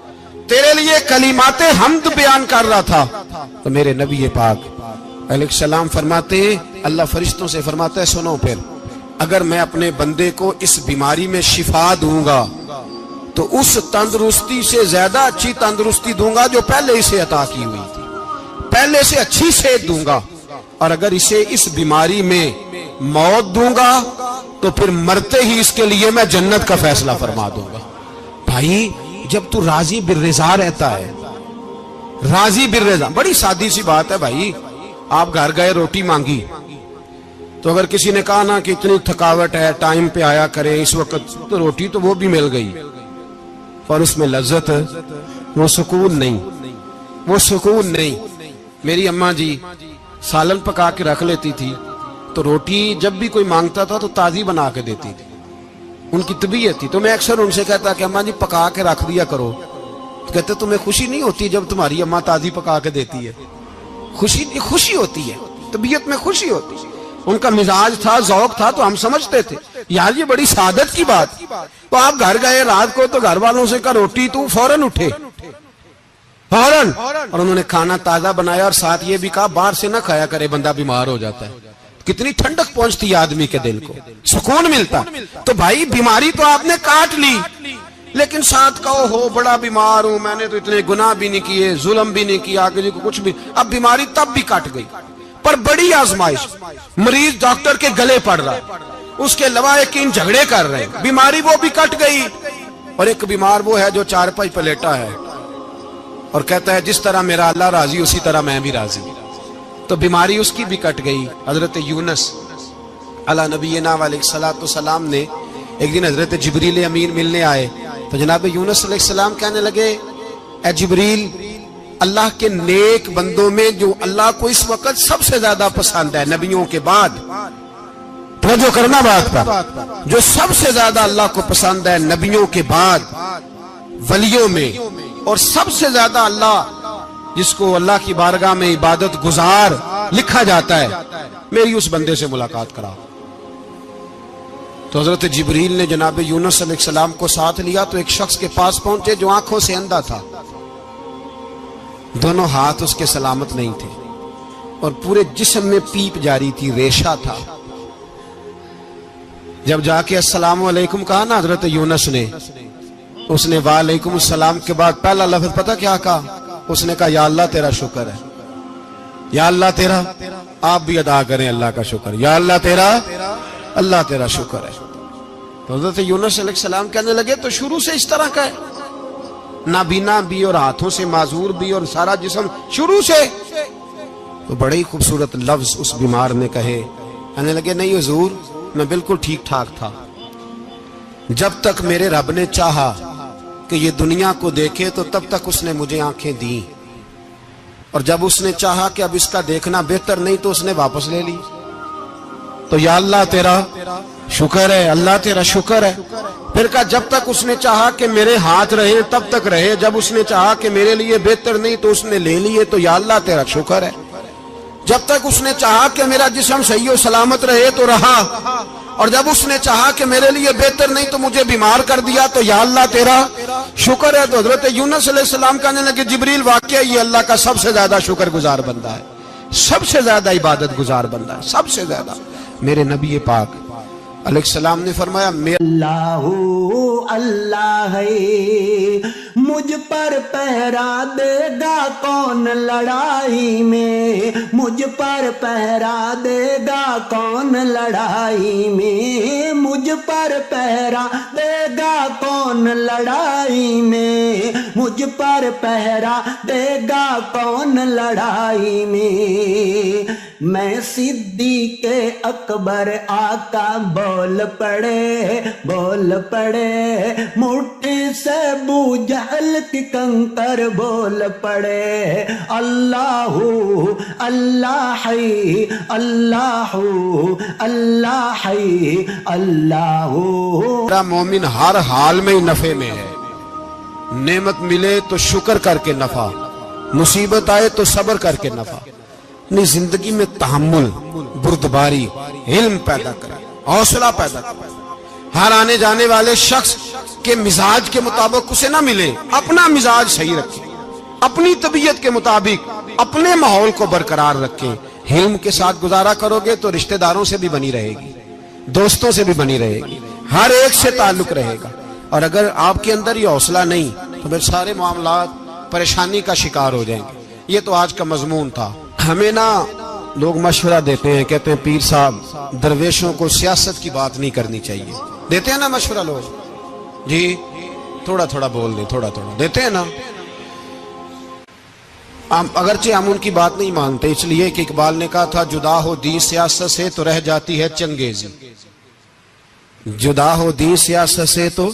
تیرے لیے کلمات حمد بیان کر رہا تھا. تو میرے نبی پاک علیہ السلام فرماتے ہیں، اللہ فرشتوں سے فرماتا ہے سنو پھر اگر میں اپنے بندے کو اس بیماری میں شفا دوں گا تو اس تندرستی سے زیادہ اچھی تندرستی دوں گا جو پہلے اسے عطا کی ہوئی تھی، پہلے سے اچھی صحت دوں گا. اور اگر اسے اس بیماری میں موت دوں گا تو پھر مرتے ہی اس کے لیے میں جنت کا فیصلہ فرما دوں گا. بھائی جب تو راضی بالرضا رہتا ہے، راضی بالرضا، بڑی سادی سی بات ہے بھائی. آپ گھر گئے روٹی مانگی تو اگر کسی نے کہا نا کہ اتنی تھکاوٹ ہے ٹائم پہ آیا کرے اس وقت، تو روٹی تو وہ بھی مل گئی اور اس میں لذت، وہ سکون نہیں، وہ سکون نہیں. میری اماں جی سالن پکا کے رکھ لیتی تھی تو روٹی جب بھی کوئی مانگتا تھا تو تازی بنا کے دیتی تھی، ان کی طبیعت تھی. تو میں اکثر ان سے کہتا کہ اماں جی پکا کے رکھ دیا کرو. کہتے تمہیں خوشی نہیں ہوتی جب تمہاری اماں تازی پکا کے دیتی ہے؟ خوشی ہوتی ہے، طبیعت میں خوشی ہوتی ہے. ان کا مزاج تھا، ذوق تھا، تو ہم سمجھتے تھے یار یہ بڑی سعادت کی بات. تو آپ گھر گئے رات کو تو گھر والوں سے کہا روٹی، تو فوراً اٹھے فوراً، اور انہوں نے کھانا تازہ بنایا اور ساتھ یہ بھی کہا باہر سے نہ کھایا کرے بندہ بیمار ہو جاتا ہے. کتنی ٹھنڈک پہنچتی ہے آدمی کے دل کو، سکون ملتا. تو بھائی بیماری تو آپ نے کاٹ لی، لیکن ساتھ کہو ہو بڑا بیمار ہوں، میں نے تو اتنے گناہ بھی نہیں کیے، ظلم بھی نہیں کیا، کسی کو کچھ بھی. اب بیماری تب بھی کٹ گئی، پر بڑی آزمائش، مریض ڈاکٹر کے گلے پڑ رہا ہے، اس کے لواحقین جھگڑے کر رہے ہیں، بیماری وہ بھی کٹ گئی. اور ایک بیمار وہ ہے جو چارپائی پہ لیٹا ہے اور کہتا ہے جس طرح میرا اللہ راضی اسی طرح میں بھی راضی. تو بیماری اس کی بھی کٹ گئی. حضرت یونس علی نبینا علیہ السلام نے ایک دن حضرت جبریل امین ملنے آئے تو جناب یونس علیہ السلام کہنے لگے اے جبریل اللہ کے نیک بندوں میں جو اللہ کو اس وقت سب سے زیادہ پسند ہے نبیوں کے بعد، توجہ کرنا بات پر، جو سب سے زیادہ اللہ کو پسند ہے نبیوں کے بعد ولیوں میں، اور سب سے زیادہ اللہ جس کو اللہ کی بارگاہ میں عبادت گزار لکھا جاتا ہے، میری اس بندے سے ملاقات کرا۔ تو حضرت جبریل نے جناب یونس علیہ السلام کو ساتھ لیا تو ایک شخص کے پاس پہنچے جو آنکھوں سے اندھا تھا، دونوں ہاتھ اس کے سلامت نہیں تھے اور پورے جسم میں پیپ جاری تھی، ریشہ تھا۔ جب جا کے السلام علیکم کہا نا حضرت یونس نے، اس نے وعلیکم السلام کے بعد پہلا لفظ پتہ کیا کہا؟ اس نے کہا یا اللہ تیرا شکر ہے، یا اللہ تیرا، آپ بھی ادا کریں اللہ کا شکر، یا اللہ تیرا، اللہ تیرا شکر ہے۔ تو حضرت یونس علیہ السلام کہنے لگے تو شروع سے اس طرح کا ہے، نابینا بھی اور ہاتھوں سے معذور بھی اور سارا جسم شروع سے؟ تو بڑے ہی خوبصورت لفظ اس بیمار نے کہے، کہنے لگے نہیں حضور میں بالکل ٹھیک ٹھاک تھا، جب تک میرے رب نے چاہا کہ یہ دنیا کو دیکھے تو تب تک اس نے مجھے آنکھیں دیں، اور جب اس نے چاہا کہ اب اس کا دیکھنا بہتر نہیں تو اس نے واپس لے لی۔ تو یا اللہ تیرا شکر ہے، اللہ تیرا شکر ہے۔ پھر کہا جب تک اس نے چاہا کہ میرے ہاتھ رہے تب تک رہے، جب اس نے چاہا کہ میرے لیے بہتر نہیں تو اس نے لے لیے، تو یا اللہ تیرا شکر ہے۔ جب تک اس نے چاہا کہ میرا جسم صحیح و سلامت رہے تو رہا، اور جب اس نے چاہا کہ میرے لیے بہتر نہیں تو مجھے بیمار کر دیا، تو یا اللہ تیرا شکر ہے۔ تو حضرت یونس علیہ السلام کہنے لگے جبریل واقعہ یہ اللہ کا سب سے زیادہ شکر گزار بندہ ہے، سب سے زیادہ عبادت گزار بندہ ہے، سب سے زیادہ۔ میرے نبی پاک علیہ السلام نے فرمایا اللہ اللہ ہے، مجھ پر پہرا دے گا کون لڑائی میں، مجھ پر پہرا دے گا کون لڑائی میں، مجھ پر پہرا دے گا کون لڑائی میں، مجھ پر پہرا دے گا کون لڑائی میں۔ میں صدیق اکبر آقا بول پڑے، بول پڑے، مٹھی سے ابو جہل کی کنکر بول پڑے، اللہ اللہ ہے، اللہ اللہ ہے، اللہ۔ میرا مومن ہر حال میں نفع میں ہے، نعمت ملے تو شکر کر کے نفع، مصیبت آئے تو صبر کر کے نفع، اپنی زندگی میں تحمل، بردباری، علم پیدا کرے، حوصلہ پیدا کرے۔ ہر آنے جانے والے شخص کے مزاج کے مطابق اسے نہ ملے، اپنا مزاج صحیح رکھے، اپنی طبیعت کے مطابق اپنے ماحول کو برقرار رکھے۔ علم کے ساتھ گزارا کرو گے تو رشتہ داروں سے بھی بنی رہے گی، دوستوں سے بھی بنی رہے گی، ہر ایک سے تعلق رہے گا۔ اور اگر آپ کے اندر یہ حوصلہ نہیں تو پھر سارے معاملات پریشانی کا شکار ہو جائیں گے۔ یہ تو آج کا مضمون تھا۔ ہمیں نا لوگ مشورہ دیتے ہیں، کہتے ہیں پیر صاحب درویشوں کو سیاست کی بات نہیں کرنی چاہیے، دیتے ہیں نا مشورہ لوگ، جی تھوڑا تھوڑا بول دیں، تھوڑا تھوڑا دیتے ہیں نا۔ اگرچہ ہم ان کی بات نہیں مانتے، اس لیے کہ اقبال نے کہا تھا جدا ہو دین سیاست سے تو رہ جاتی ہے چنگیزی، جدا ہو دین سیاست سے تو۔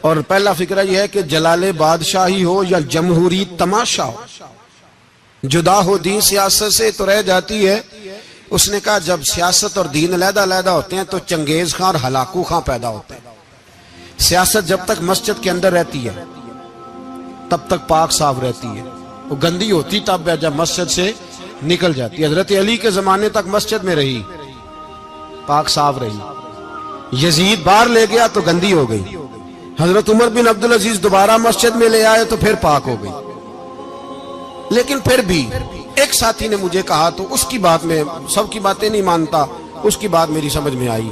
اور پہلا فکرہ یہ ہے کہ جلال بادشاہی ہو یا جمہوری تماشا ہو، جدا ہو دین سیاست سے تو رہ جاتی ہے۔ اس نے کہا جب سیاست اور دین علیحدہ علیحدہ ہوتے ہیں تو چنگیز خان اور ہلاکو خان پیدا ہوتے ہیں۔ سیاست جب تک مسجد کے اندر رہتی ہے تب تک پاک صاف رہتی ہے، وہ گندی ہوتی تب ہے جب مسجد سے نکل جاتی ہے۔ حضرت علی کے زمانے تک مسجد میں رہی، پاک صاف رہی، یزید باہر لے گیا تو گندی ہو گئی، حضرت عمر بن عبدالعزیز دوبارہ مسجد میں لے آئے تو پھر پاک ہو گئی۔ لیکن پھر بھی ایک ساتھی نے مجھے کہا تو اس کی بات میں، سب کی باتیں نہیں مانتا، اس کی بات میری سمجھ میں آئی۔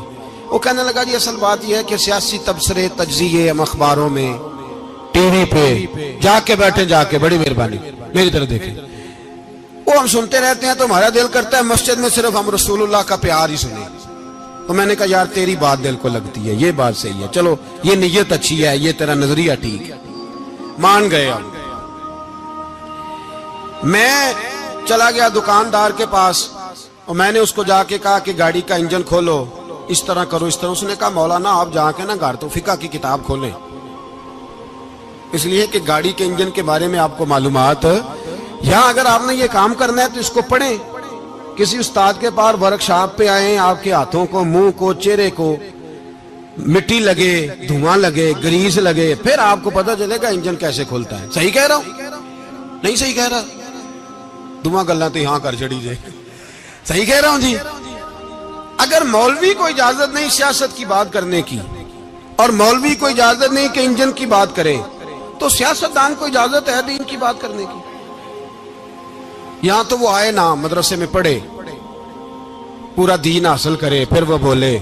وہ کہنے لگا جی اصل بات یہ ہے کہ سیاسی تبصرے تجزیے ہم اخباروں میں ٹی وی پہ جا کے بیٹھے، جا کے بڑی مہربانی میری طرف دیکھیں، وہ ہم سنتے رہتے ہیں تو ہمارا دل کرتا ہے مسجد میں صرف ہم رسول اللہ کا پیار ہی سنیں۔ تو میں نے کہا یار تیری بات دل کو لگتی ہے، یہ بات صحیح ہے، چلو یہ نیت اچھی ہے، یہ تیرا نظریہ ٹھیک ہے، مان گئے ہم۔ میں چلا گیا دکاندار کے پاس اور میں نے اس کو جا کے کہا کہ گاڑی کا انجن کھولو، اس طرح کرو اس طرح. اس نے کہا مولانا آپ جا کے نا گھر تو فقہ کی کتاب کھولیں, اس لیے کہ گاڑی کے انجن کے بارے میں آپ کو معلومات, یہاں اگر آپ نے یہ کام کرنا ہے تو اس کو پڑھیں. کسی استاد کے پاس ورکشاپ پہ آئیں, آپ کے ہاتھوں کو, منہ کو, چہرے کو مٹی لگے, دھواں لگے, گریس لگے, پھر آپ کو پتہ چلے گا انجن کیسے کھلتا ہے. صحیح کہہ رہا ہوں نہیں صحیح کہہ رہا؟ دھواں گلنا تو یہاں کر چڑی جائے. صحیح کہہ رہا ہوں جی. اگر مولوی کو اجازت نہیں سیاست کی بات کرنے کی, اور مولوی کو اجازت نہیں کہ انجن کی بات کرے, تو سیاستدان کو اجازت ہے دین کی بات کرنے کی. یہاں تو وہ آئے نا, مدرسے میں پڑھے, پورا دین حاصل کرے, پھر وہ بولے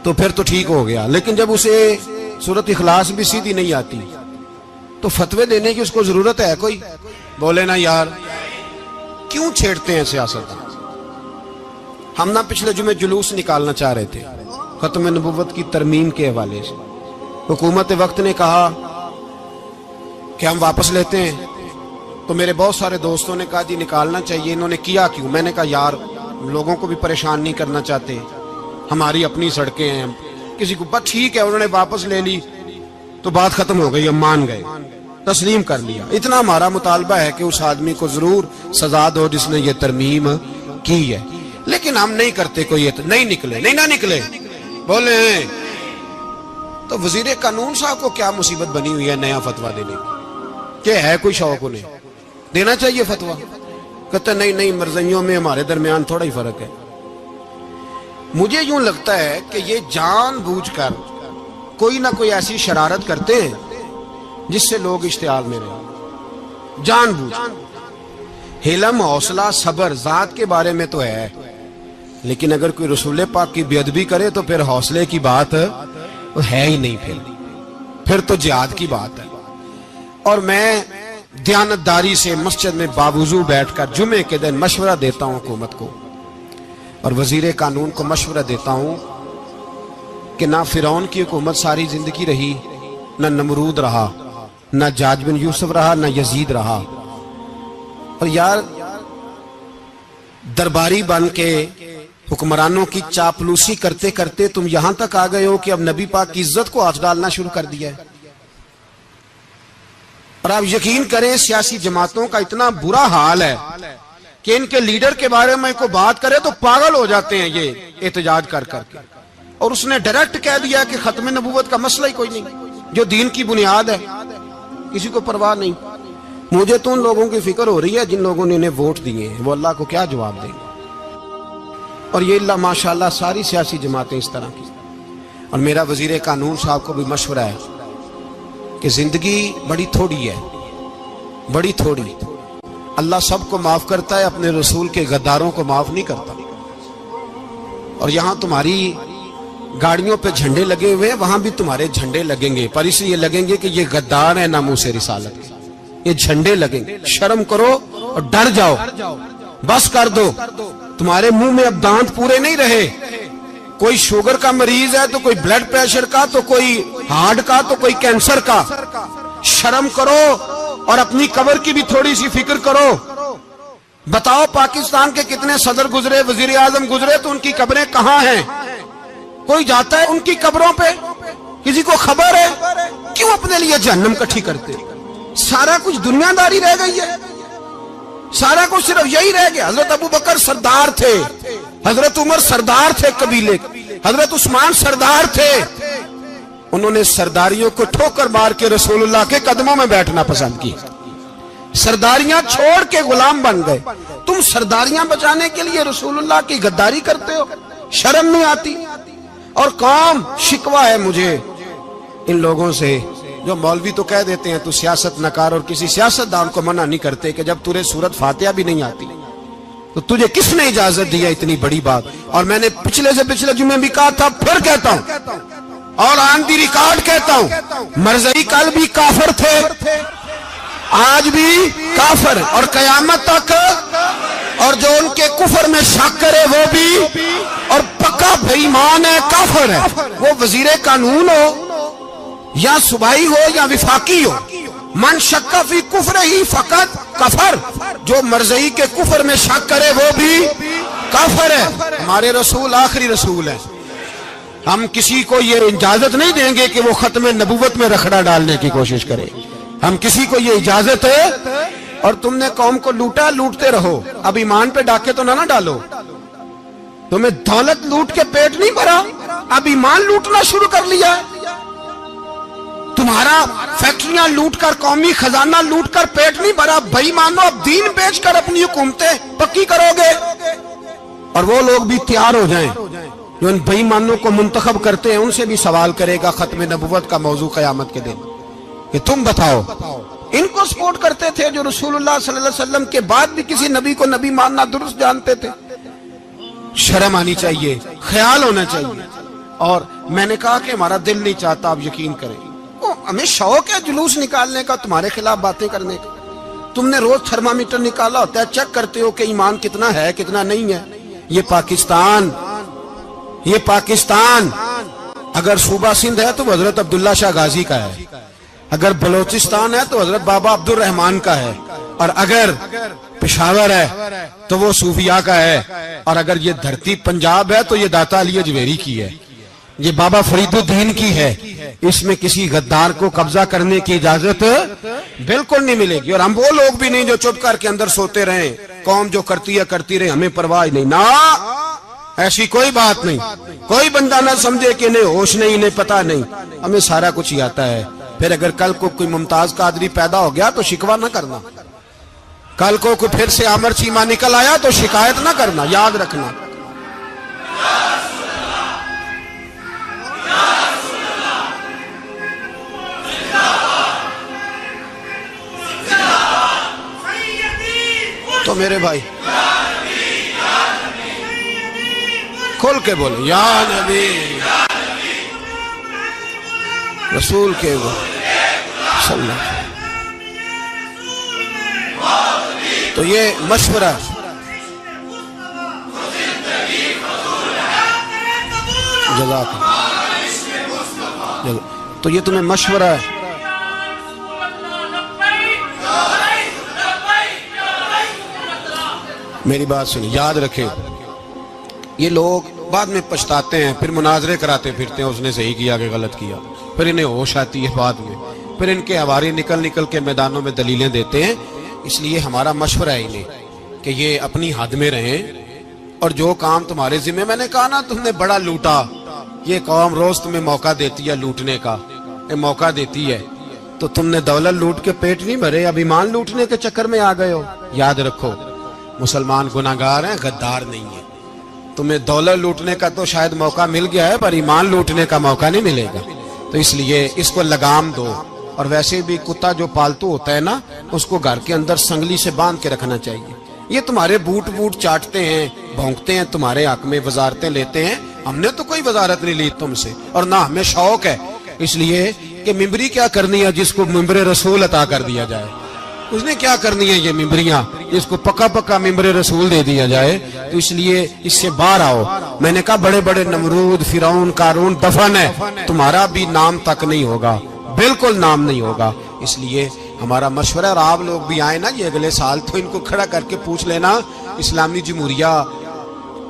تو پھر تو ٹھیک ہو گیا. لیکن جب اسے سورۃ اخلاص بھی سیدھی نہیں آتی تو فتوے دینے کی اس کو ضرورت ہے کوئی؟ بولے نا یار کیوں چھیڑتے ہیں سیاست؟ ہم نہ پچھلے جمعے جلوس نکالنا چاہ رہے تھے ختم نبوت کی ترمیم کے حوالے سے. حکومت وقت نے کہا کہ ہم واپس لیتے ہیں, تو میرے بہت سارے دوستوں نے کہا جی نکالنا چاہیے. انہوں نے کیا کیوں؟ میں نے کہا یار لوگوں کو بھی پریشان نہیں کرنا چاہتے, ہماری اپنی سڑکیں ہیں, کسی کو بس ٹھیک ہے. انہوں نے واپس لے لی تو بات ختم ہو گئی, ہم مان گئے, تسلیم کر لیا. اتنا ہمارا مطالبہ ہے کہ اس آدمی کو ضرور سزا دو جس نے یہ ترمیم کی ہے. لیکن ہم نہیں کرتے, کوئی نہیں نکلے, نہیں نہ نکلے بولے. تو وزیر قانون صاحب کو کیا مصیبت بنی ہوئی ہے نیا فتویٰ دینے کی؟ کہ ہے کوئی شوق انہیں دینا چاہیے فتویٰ؟ کہتے نہیں مرضیوں میں ہمارے درمیان تھوڑا ہی فرق ہے. مجھے یوں لگتا ہے کہ یہ جان بوجھ کر کوئی نہ کوئی ایسی شرارت کرتے ہیں جس سے لوگ اشتعال میں رہیں. جان بوجھ. حلم, حوصلہ, صبر ذات کے بارے میں تو ہے, لیکن اگر کوئی رسول پاک کی بے ادبی کرے تو پھر حوصلے کی بات ہے ہی نہیں, پھر تو جہاد کی بات ہے. اور میں دیانتداری سے مسجد میں باوضو بیٹھ کر جمعے کے دن مشورہ دیتا ہوں حکومت کو, اور وزیر قانون کو مشورہ دیتا ہوں کہ نہ فرعون کی حکومت ساری زندگی رہی, نہ نمرود رہا, نہ جاج بن یوسف رہا, نہ یزید رہا. اور یار درباری بن کے حکمرانوں کی چاپلوسی کرتے کرتے تم یہاں تک آ گئے ہو کہ اب نبی پاک کی عزت کو ہاتھ ڈالنا شروع کر دیا ہے. اور آپ یقین کریں سیاسی جماعتوں کا اتنا برا حال ہے کہ ان کے لیڈر کے بارے میں کوئی بات کرے تو پاگل ہو جاتے ہیں یہ احتجاج کر کر کے. اور اس نے ڈائریکٹ کہہ دیا کہ ختم نبوت کا مسئلہ ہی کوئی نہیں, جو دین کی بنیاد ہے, کسی کو پرواہ نہیں. مجھے تو ان لوگوں کی فکر ہو رہی ہے جن لوگوں نے انہیں ووٹ دیے ہیں, وہ اللہ کو کیا جواب دیں. اور یہ اللہ ماشاءاللہ ساری سیاسی جماعتیں اس طرح کی. اور میرا وزیر قانون صاحب کو بھی مشورہ ہے کہ زندگی بڑی تھوڑی ہے, بڑی تھوڑی. اللہ سب کو معاف کرتا ہے, اپنے رسول کے غداروں کو معاف نہیں کرتا. اور یہاں تمہاری گاڑیوں پہ جھنڈے لگے ہوئے ہیں, وہاں بھی تمہارے جھنڈے لگیں گے, پر اس لیے لگیں گے کہ یہ غدار ہے ناموس رسالت کے. یہ جھنڈے لگیں گے. شرم کرو اور ڈر جاؤ, بس کر دو. تمہارے منہ میں اب دانت پورے نہیں رہے. کوئی شوگر کا مریض ہے تو کوئی بلڈ پریشر کا, تو کوئی ہارٹ کا, تو کوئی کینسر کا. شرم کرو اور اپنی قبر کی بھی تھوڑی سی فکر کرو. بتاؤ پاکستان کے کتنے صدر گزرے, وزیر اعظم گزرے, تو ان کی قبریں کہاں ہیں؟ کوئی جاتا ہے ان کی قبروں پہ؟ کسی کو خبر ہے؟ کیوں اپنے لیے جہنم کٹھی کرتے؟ سارا کچھ دنیا داری رہ گئی ہے, سارا کچھ صرف یہی رہ گیا. حضرت ابو بکر سردار تھے, حضرت عمر سردار تھے قبیلے, حضرت عثمان سردار تھے. انہوں نے سرداریوں کو ٹھوکر مار کے رسول اللہ کے قدموں میں بیٹھنا پسند کی. سرداریاں چھوڑ کے غلام بن گئے. تم سرداریاں بچانے کے لیے رسول اللہ کی غداری کرتے ہو, شرم نہیں آتی؟ اور قوم شکوہ ہے مجھے ان لوگوں سے جو مولوی تو کہہ دیتے ہیں تو سیاست نہ کر, اور کسی سیاستدان کو منع نہیں کرتے کہ جب تجھے سورت فاتحہ بھی نہیں آتی تو تجھے کس نے اجازت دی ہے اتنی بڑی بات. اور میں نے پچھلے سے پچھلے جمعے بھی کہا تھا, پھر کہتا ہوں اور آن دی ریکارڈ کہتا ہوں, مرزائی کل بھی کافر تھے, آج بھی کافر, اور قیامت تک. اور جو ان کے کفر میں شک کرے وہ بھی, اور پکا بے ایمان ہے, کافر ہے. وہ وزیر قانون ہو یا صوبائی ہو یا وفاقی ہو, من شک فی کفر ہی فقط کفر. جو مرزائی کے کفر میں شک کرے وہ بھی کافر ہے. ہمارے رسول آخری رسول ہیں. ہم کسی کو یہ اجازت نہیں دیں گے کہ وہ ختم نبوت میں رکھڑا ڈالنے کی کوشش کرے. ہم کسی کو یہ اجازت ہے. اور تم نے قوم کو لوٹا, لوٹتے رہو. اب ایمان پہ ڈاکے تو نہ ڈالو. تمہیں دولت لوٹ کے پیٹ نہیں بھرا, اب ایمان لوٹنا شروع کر لیا. تمہارا فیکٹریاں لوٹ کر, قومی خزانہ لوٹ کر پیٹ نہیں بھرا. بھائی مانو اب دین بیچ کر اپنی حکومتیں پکی کرو گے. اور وہ لوگ بھی تیار ہو جائیں جو ان بھائی مانوں کو منتخب کرتے ہیں, ان سے بھی سوال کرے گا ختم نبوت کا موضوع قیامت کے دن کہ تم بتاؤ. ان کو سپورٹ کرتے تھے جو رسول اللہ صلی اللہ علیہ وسلم کے بعد بھی کسی نبی کو نبی ماننا درست جانتے تھے. شرم آنی چاہیے, خیال ہونا چاہیے. اور میں نے کہا کہ ہمارا دل نہیں چاہتا, آپ یقین کریں. ہمیں شوق ہے جلوس نکالنے کا, تمہارے خلاف باتیں کرنے کا. تم نے روز تھرمامیٹر نکالا ہوتا ہے, چیک کرتے ہو کہ ایمان کتنا ہے کتنا نہیں ہے. یہ پاکستان اگر صوبہ سندھ ہے تو وہ حضرت عبداللہ شاہ غازی کا ہے, اگر بلوچستان ہے تو حضرت بابا عبد الرحمان کا ہے, اور اگر پشاور ہے تو وہ صوفیاء کا ہے, اور اگر یہ دھرتی پنجاب ہے تو یہ داتا علی اجویری کی ہے, یہ بابا فرید الدین کی ہے. اس میں کسی غدار کو قبضہ کرنے کی اجازت بالکل نہیں ملے گی. اور ہم وہ لوگ بھی نہیں جو چپ کر کے اندر سوتے رہیں, قوم جو کرتی ہے کرتی رہے, ہمیں پرواہ نہیں. نا, ایسی کوئی بات نہیں. کوئی بندہ نہ سمجھے کہ انہیں ہوش نہیں, انہیں پتہ نہیں. ہمیں سارا کچھ ہی آتا ہے. پھر اگر کل کو کوئی ممتاز قادری پیدا ہو گیا تو شکوہ نہ کرنا. کل کو کوئی پھر سے عامر چیمہ نکل آیا تو شکایت نہ کرنا, یاد رکھنا. تو میرے بھائی کھل کے بولے یا نبی رسول کے صلی اللہ. تو یہ مشورہ جزاک اللہ. تو یہ تمہیں مشورہ ہے. میری بات سنی, یاد رکھے. یہ لوگ بعد میں پچھتاتے ہیں, پھر مناظرے کراتے پھرتے ہیں, اس نے صحیح کیا کہ غلط کیا. پھر انہیں ہوش آتی ہے بعد میں, پھر ان کے حواری نکل کے میدانوں میں دلیلیں دیتے ہیں. اس لیے ہمارا مشورہ ہے انہیں کہ یہ اپنی حد میں رہیں, اور جو کام تمہارے ذمہ, میں نے کہا نا تم نے بڑا لوٹا. یہ قوم روز تمہیں موقع دیتی ہے لوٹنے کا, یہ موقع دیتی ہے, تو تم نے دولت لوٹ کے پیٹ نہیں بھرے, اب ایمان لوٹنے کے چکر میں آ گئے ہو. یاد رکھو مسلمان گناہگار ہیں, غدار نہیں ہیں. تمہیں دولت لوٹنے کا تو شاید موقع مل گیا ہے, پر ایمان لوٹنے کا موقع نہیں ملے گا. تو اس لیے اس کو لگام دو. اور ویسے بھی کتا جو پالتو ہوتا ہے نا, اس کو گھر کے اندر سنگلی سے باندھ کے رکھنا چاہیے. یہ تمہارے بوٹ چاٹتے ہیں, بھونکتے ہیں, تمہارے حق میں وزارتیں لیتے ہیں. ہم نے تو کوئی وزارت نہیں لی تم سے, اور نہ ہمیں شوق ہے. اس لیے کہ ممبری کیا کرنی ہے جس کو ممبر رسول عطا کر دیا جائے, اس نے کیا کرنی ہے یہ ممبریاں جس کو پکا ممبر رسول دے دیا جائے. تو اس لیے اس سے باہر آؤ. میں نے کہا بڑے بڑے نمرود, فرعون, قارون دفن ہے, تمہارا بھی نام تک نہیں ہوگا, بالکل نام نہیں ہوگا. اس لیے ہمارا مشورہ, اور آپ لوگ بھی آئے نا یہ اگلے سال, تو ان کو کھڑا کر کے پوچھ لینا اسلامی جمہوریہ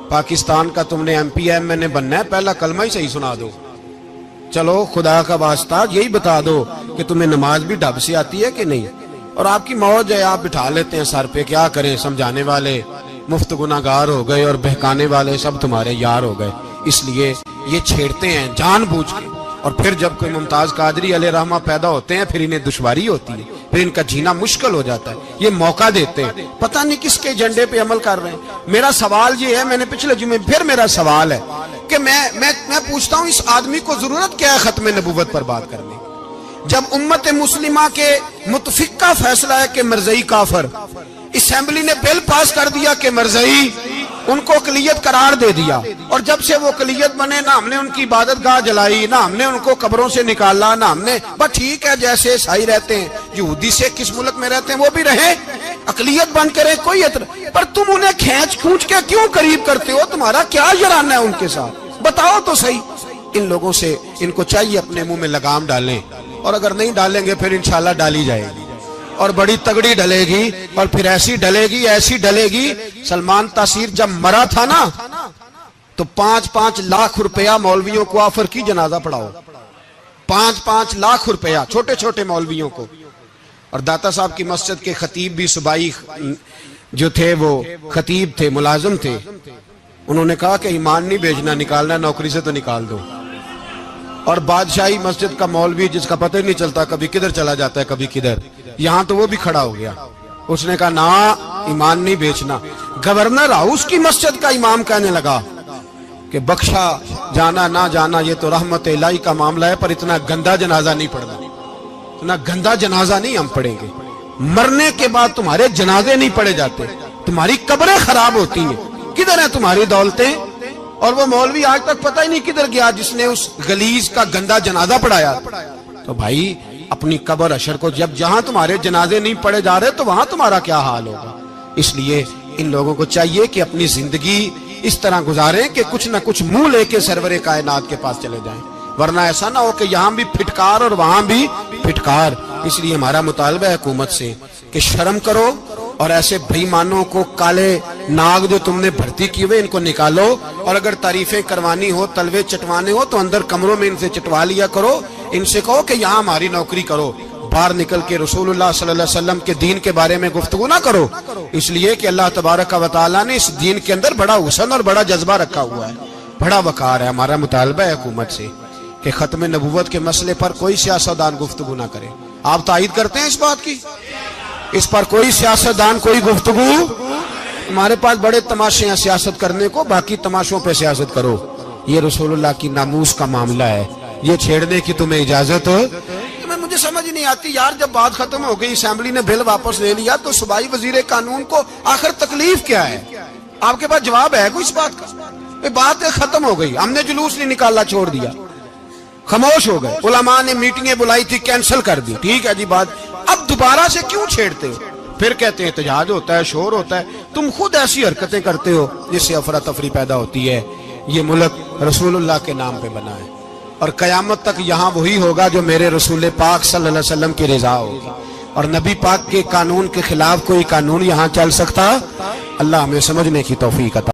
پاکستان کا تم نے MPM نے بننا ہے, پہلا کلمہ ہی صحیح سنا دو. چلو خدا کا واسطہ یہی بتا دو کہ تمہیں نماز بھی ڈھب سے آتی ہے کہ نہیں. اور آپ کی موج ہے, آپ بٹھا لیتے ہیں سر پہ, کیا کریں, سمجھانے والے مفت گناہگار ہو گئے اور بہکانے والے سب تمہارے یار ہو گئے. اس لیے یہ چھیڑتے ہیں جان بوجھ کے. اور پھر جب کوئی ممتاز قادری علیہ رحمہ پیدا ہوتے ہیں, پھر انہیں دشواری ہوتی ہے, پھر ان کا جینا مشکل ہو جاتا ہے. یہ موقع دیتے ہیں, پتہ نہیں کس کے ایجنڈے پہ عمل کر رہے ہیں. میرا سوال یہ ہے, میں نے پچھلے جمعے پھر میرا سوال ہے کہ میں پوچھتا ہوں, اس آدمی کو ضرورت کیا ہے ختم نبوت پر بات کرنے, جب امت مسلمہ کے متفق کا فیصلہ ہے کہ مرزائی کافر, اسمبلی نے بل پاس کر دیا کہ مرزائی, ان کو اقلیت قرار دے دیا, اور جب سے وہ اقلیت بنے نہ ہم نے ان کی عبادت گاہ جلائی, نہ ہم نے ان کو قبروں سے نکالا, نہ ہم نے, بس ٹھیک ہے جیسے عیسائی رہتے ہیں, یہودی سے کس ملک میں رہتے ہیں وہ بھی رہیں, اقلیت بن کے رہے, کوئی پر تم انہیں کھینچ کے کیوں قریب کرتے ہو, تمہارا کیا جرانہ ہے ان کے ساتھ, بتاؤ تو صحیح. ان لوگوں سے ان کو چاہیے اپنے منہ میں لگام ڈالیں, اور اگر نہیں ڈالیں گے پھر انشاءاللہ ڈالی جائے گی, اور بڑی تگڑی ڈلے گی, اور پھر ایسی ڈلے گی. سلمان تاثیر جب مرا تھا نا, تو 5-5 لاکھ روپیہ مولویوں کو آفر کی جنازہ پڑھاؤ. 5-5 لاکھ روپیہ چھوٹے چھوٹے مولویوں کو. اور داتا صاحب کی مسجد کے خطیب بھی صوبائی جو تھے وہ خطیب تھے, ملازم تھے. انہوں نے کہا کہ ایمان نہیں بیچنا, نکالنا نوکری سے تو نکال دو. اور بادشاہی مسجد کا مولوی جس کا پتہ نہیں چلتا کبھی کدھر چلا جاتا ہے کبھی کدھر, یہاں تو وہ بھی کھڑا ہو گیا. اس نے کہا نا ایمان نہیں بیچنا. گورنر ہاؤس کی مسجد کا امام کہنے لگا کہ بخشا جانا نہ جانا یہ تو رحمت الہی کا معاملہ ہے, پر اتنا گندا جنازہ نہیں پڑھنا, اتنا گندا جنازہ نہیں ہم پڑھیں گے. مرنے کے بعد تمہارے جنازے نہیں پڑھے جاتے, تمہاری قبریں خراب ہوتی ہیں. کدھر ہیں تمہاری دولتیں؟ اور وہ مولوی آج تک پتہ ہی نہیں کدھر گیا جس نے اس غلیظ کا گندا جنازہ پڑھایا. تو بھائی اپنی قبر حشر کو, جب جہاں تمہارے جنازے نہیں پڑھے جا رہے تو وہاں تمہارا کیا حال ہوگا. اس لیے ان لوگوں کو چاہیے کہ اپنی زندگی اس طرح گزاریں کہ کچھ نہ کچھ منہ لے کے سرور کائنات کے پاس چلے جائیں, ورنہ ایسا نہ ہو کہ یہاں بھی پھٹکار اور وہاں بھی پھٹکار. اس لیے ہمارا مطالبہ ہے حکومت سے کہ شرم کرو اور ایسے بھائیمانوں کو, کالے ناگ جو تم نے بھرتی کیے ہوئے ان کو نکالو, اور اگر تعریفیں کروانی ہو, تلوے چٹوانے ہو تو اندر کمروں میں ان سے چٹوا لیا کرو. ان سے کہو کہ یہاں ہماری نوکری کرو, باہر نکل کے رسول اللہ صلی اللہ علیہ وسلم کے دین کے بارے میں گفتگو نہ کرو. اس لیے کہ اللہ تبارک و تعالیٰ نے اس دین کے اندر بڑا حسن اور بڑا جذبہ رکھا ہوا ہے, بڑا وقار ہے. ہمارا مطالبہ ہے حکومت سے کہ ختم نبوت کے مسئلے پر کوئی سیاستدان گفتگو نہ کرے. آپ تائید کرتے ہیں اس بات کی؟ اس پر کوئی سیاستدان کوئی گفتگو. ہمارے پاس بڑے تماشے ہیں سیاست کرنے کو, باقی تماشوں پہ سیاست کرو. یہ رسول اللہ کی ناموس کا معاملہ ہے, یہ چھیڑنے کی تمہیں اجازت ہو؟ مجھے سمجھ نہیں آتی یار, جب بات ختم ہو گئی, اسمبلی نے بل واپس لے لیا, تو صوبائی وزیر قانون کو آخر تکلیف کیا ہے؟ آپ کے پاس جواب ہے کوئی اس بات کا؟ بات ختم ہو گئی, ہم نے جلوس نہیں نکالنا, چھوڑ دیا, خاموش ہو گئے. علماء نے میٹنگیں بلائی تھی, کینسل کر دی, ٹھیک ہے جی بات. اب دوبارہ سے کیوں چھیڑتے ہو؟ پھر کہتے ہیں احتجاج ہوتا ہے, شور ہوتا ہے. تم خود ایسی حرکتیں کرتے ہو جس سے افراتفری پیدا ہوتی ہے. یہ ملک رسول اللہ کے نام پہ بنا ہے, اور قیامت تک یہاں وہی ہوگا جو میرے رسول پاک صلی اللہ علیہ وسلم کی رضا ہوگی, اور نبی پاک کے قانون کے خلاف کوئی قانون یہاں چل سکتا؟ اللہ ہمیں سمجھنے کی توفیق عطا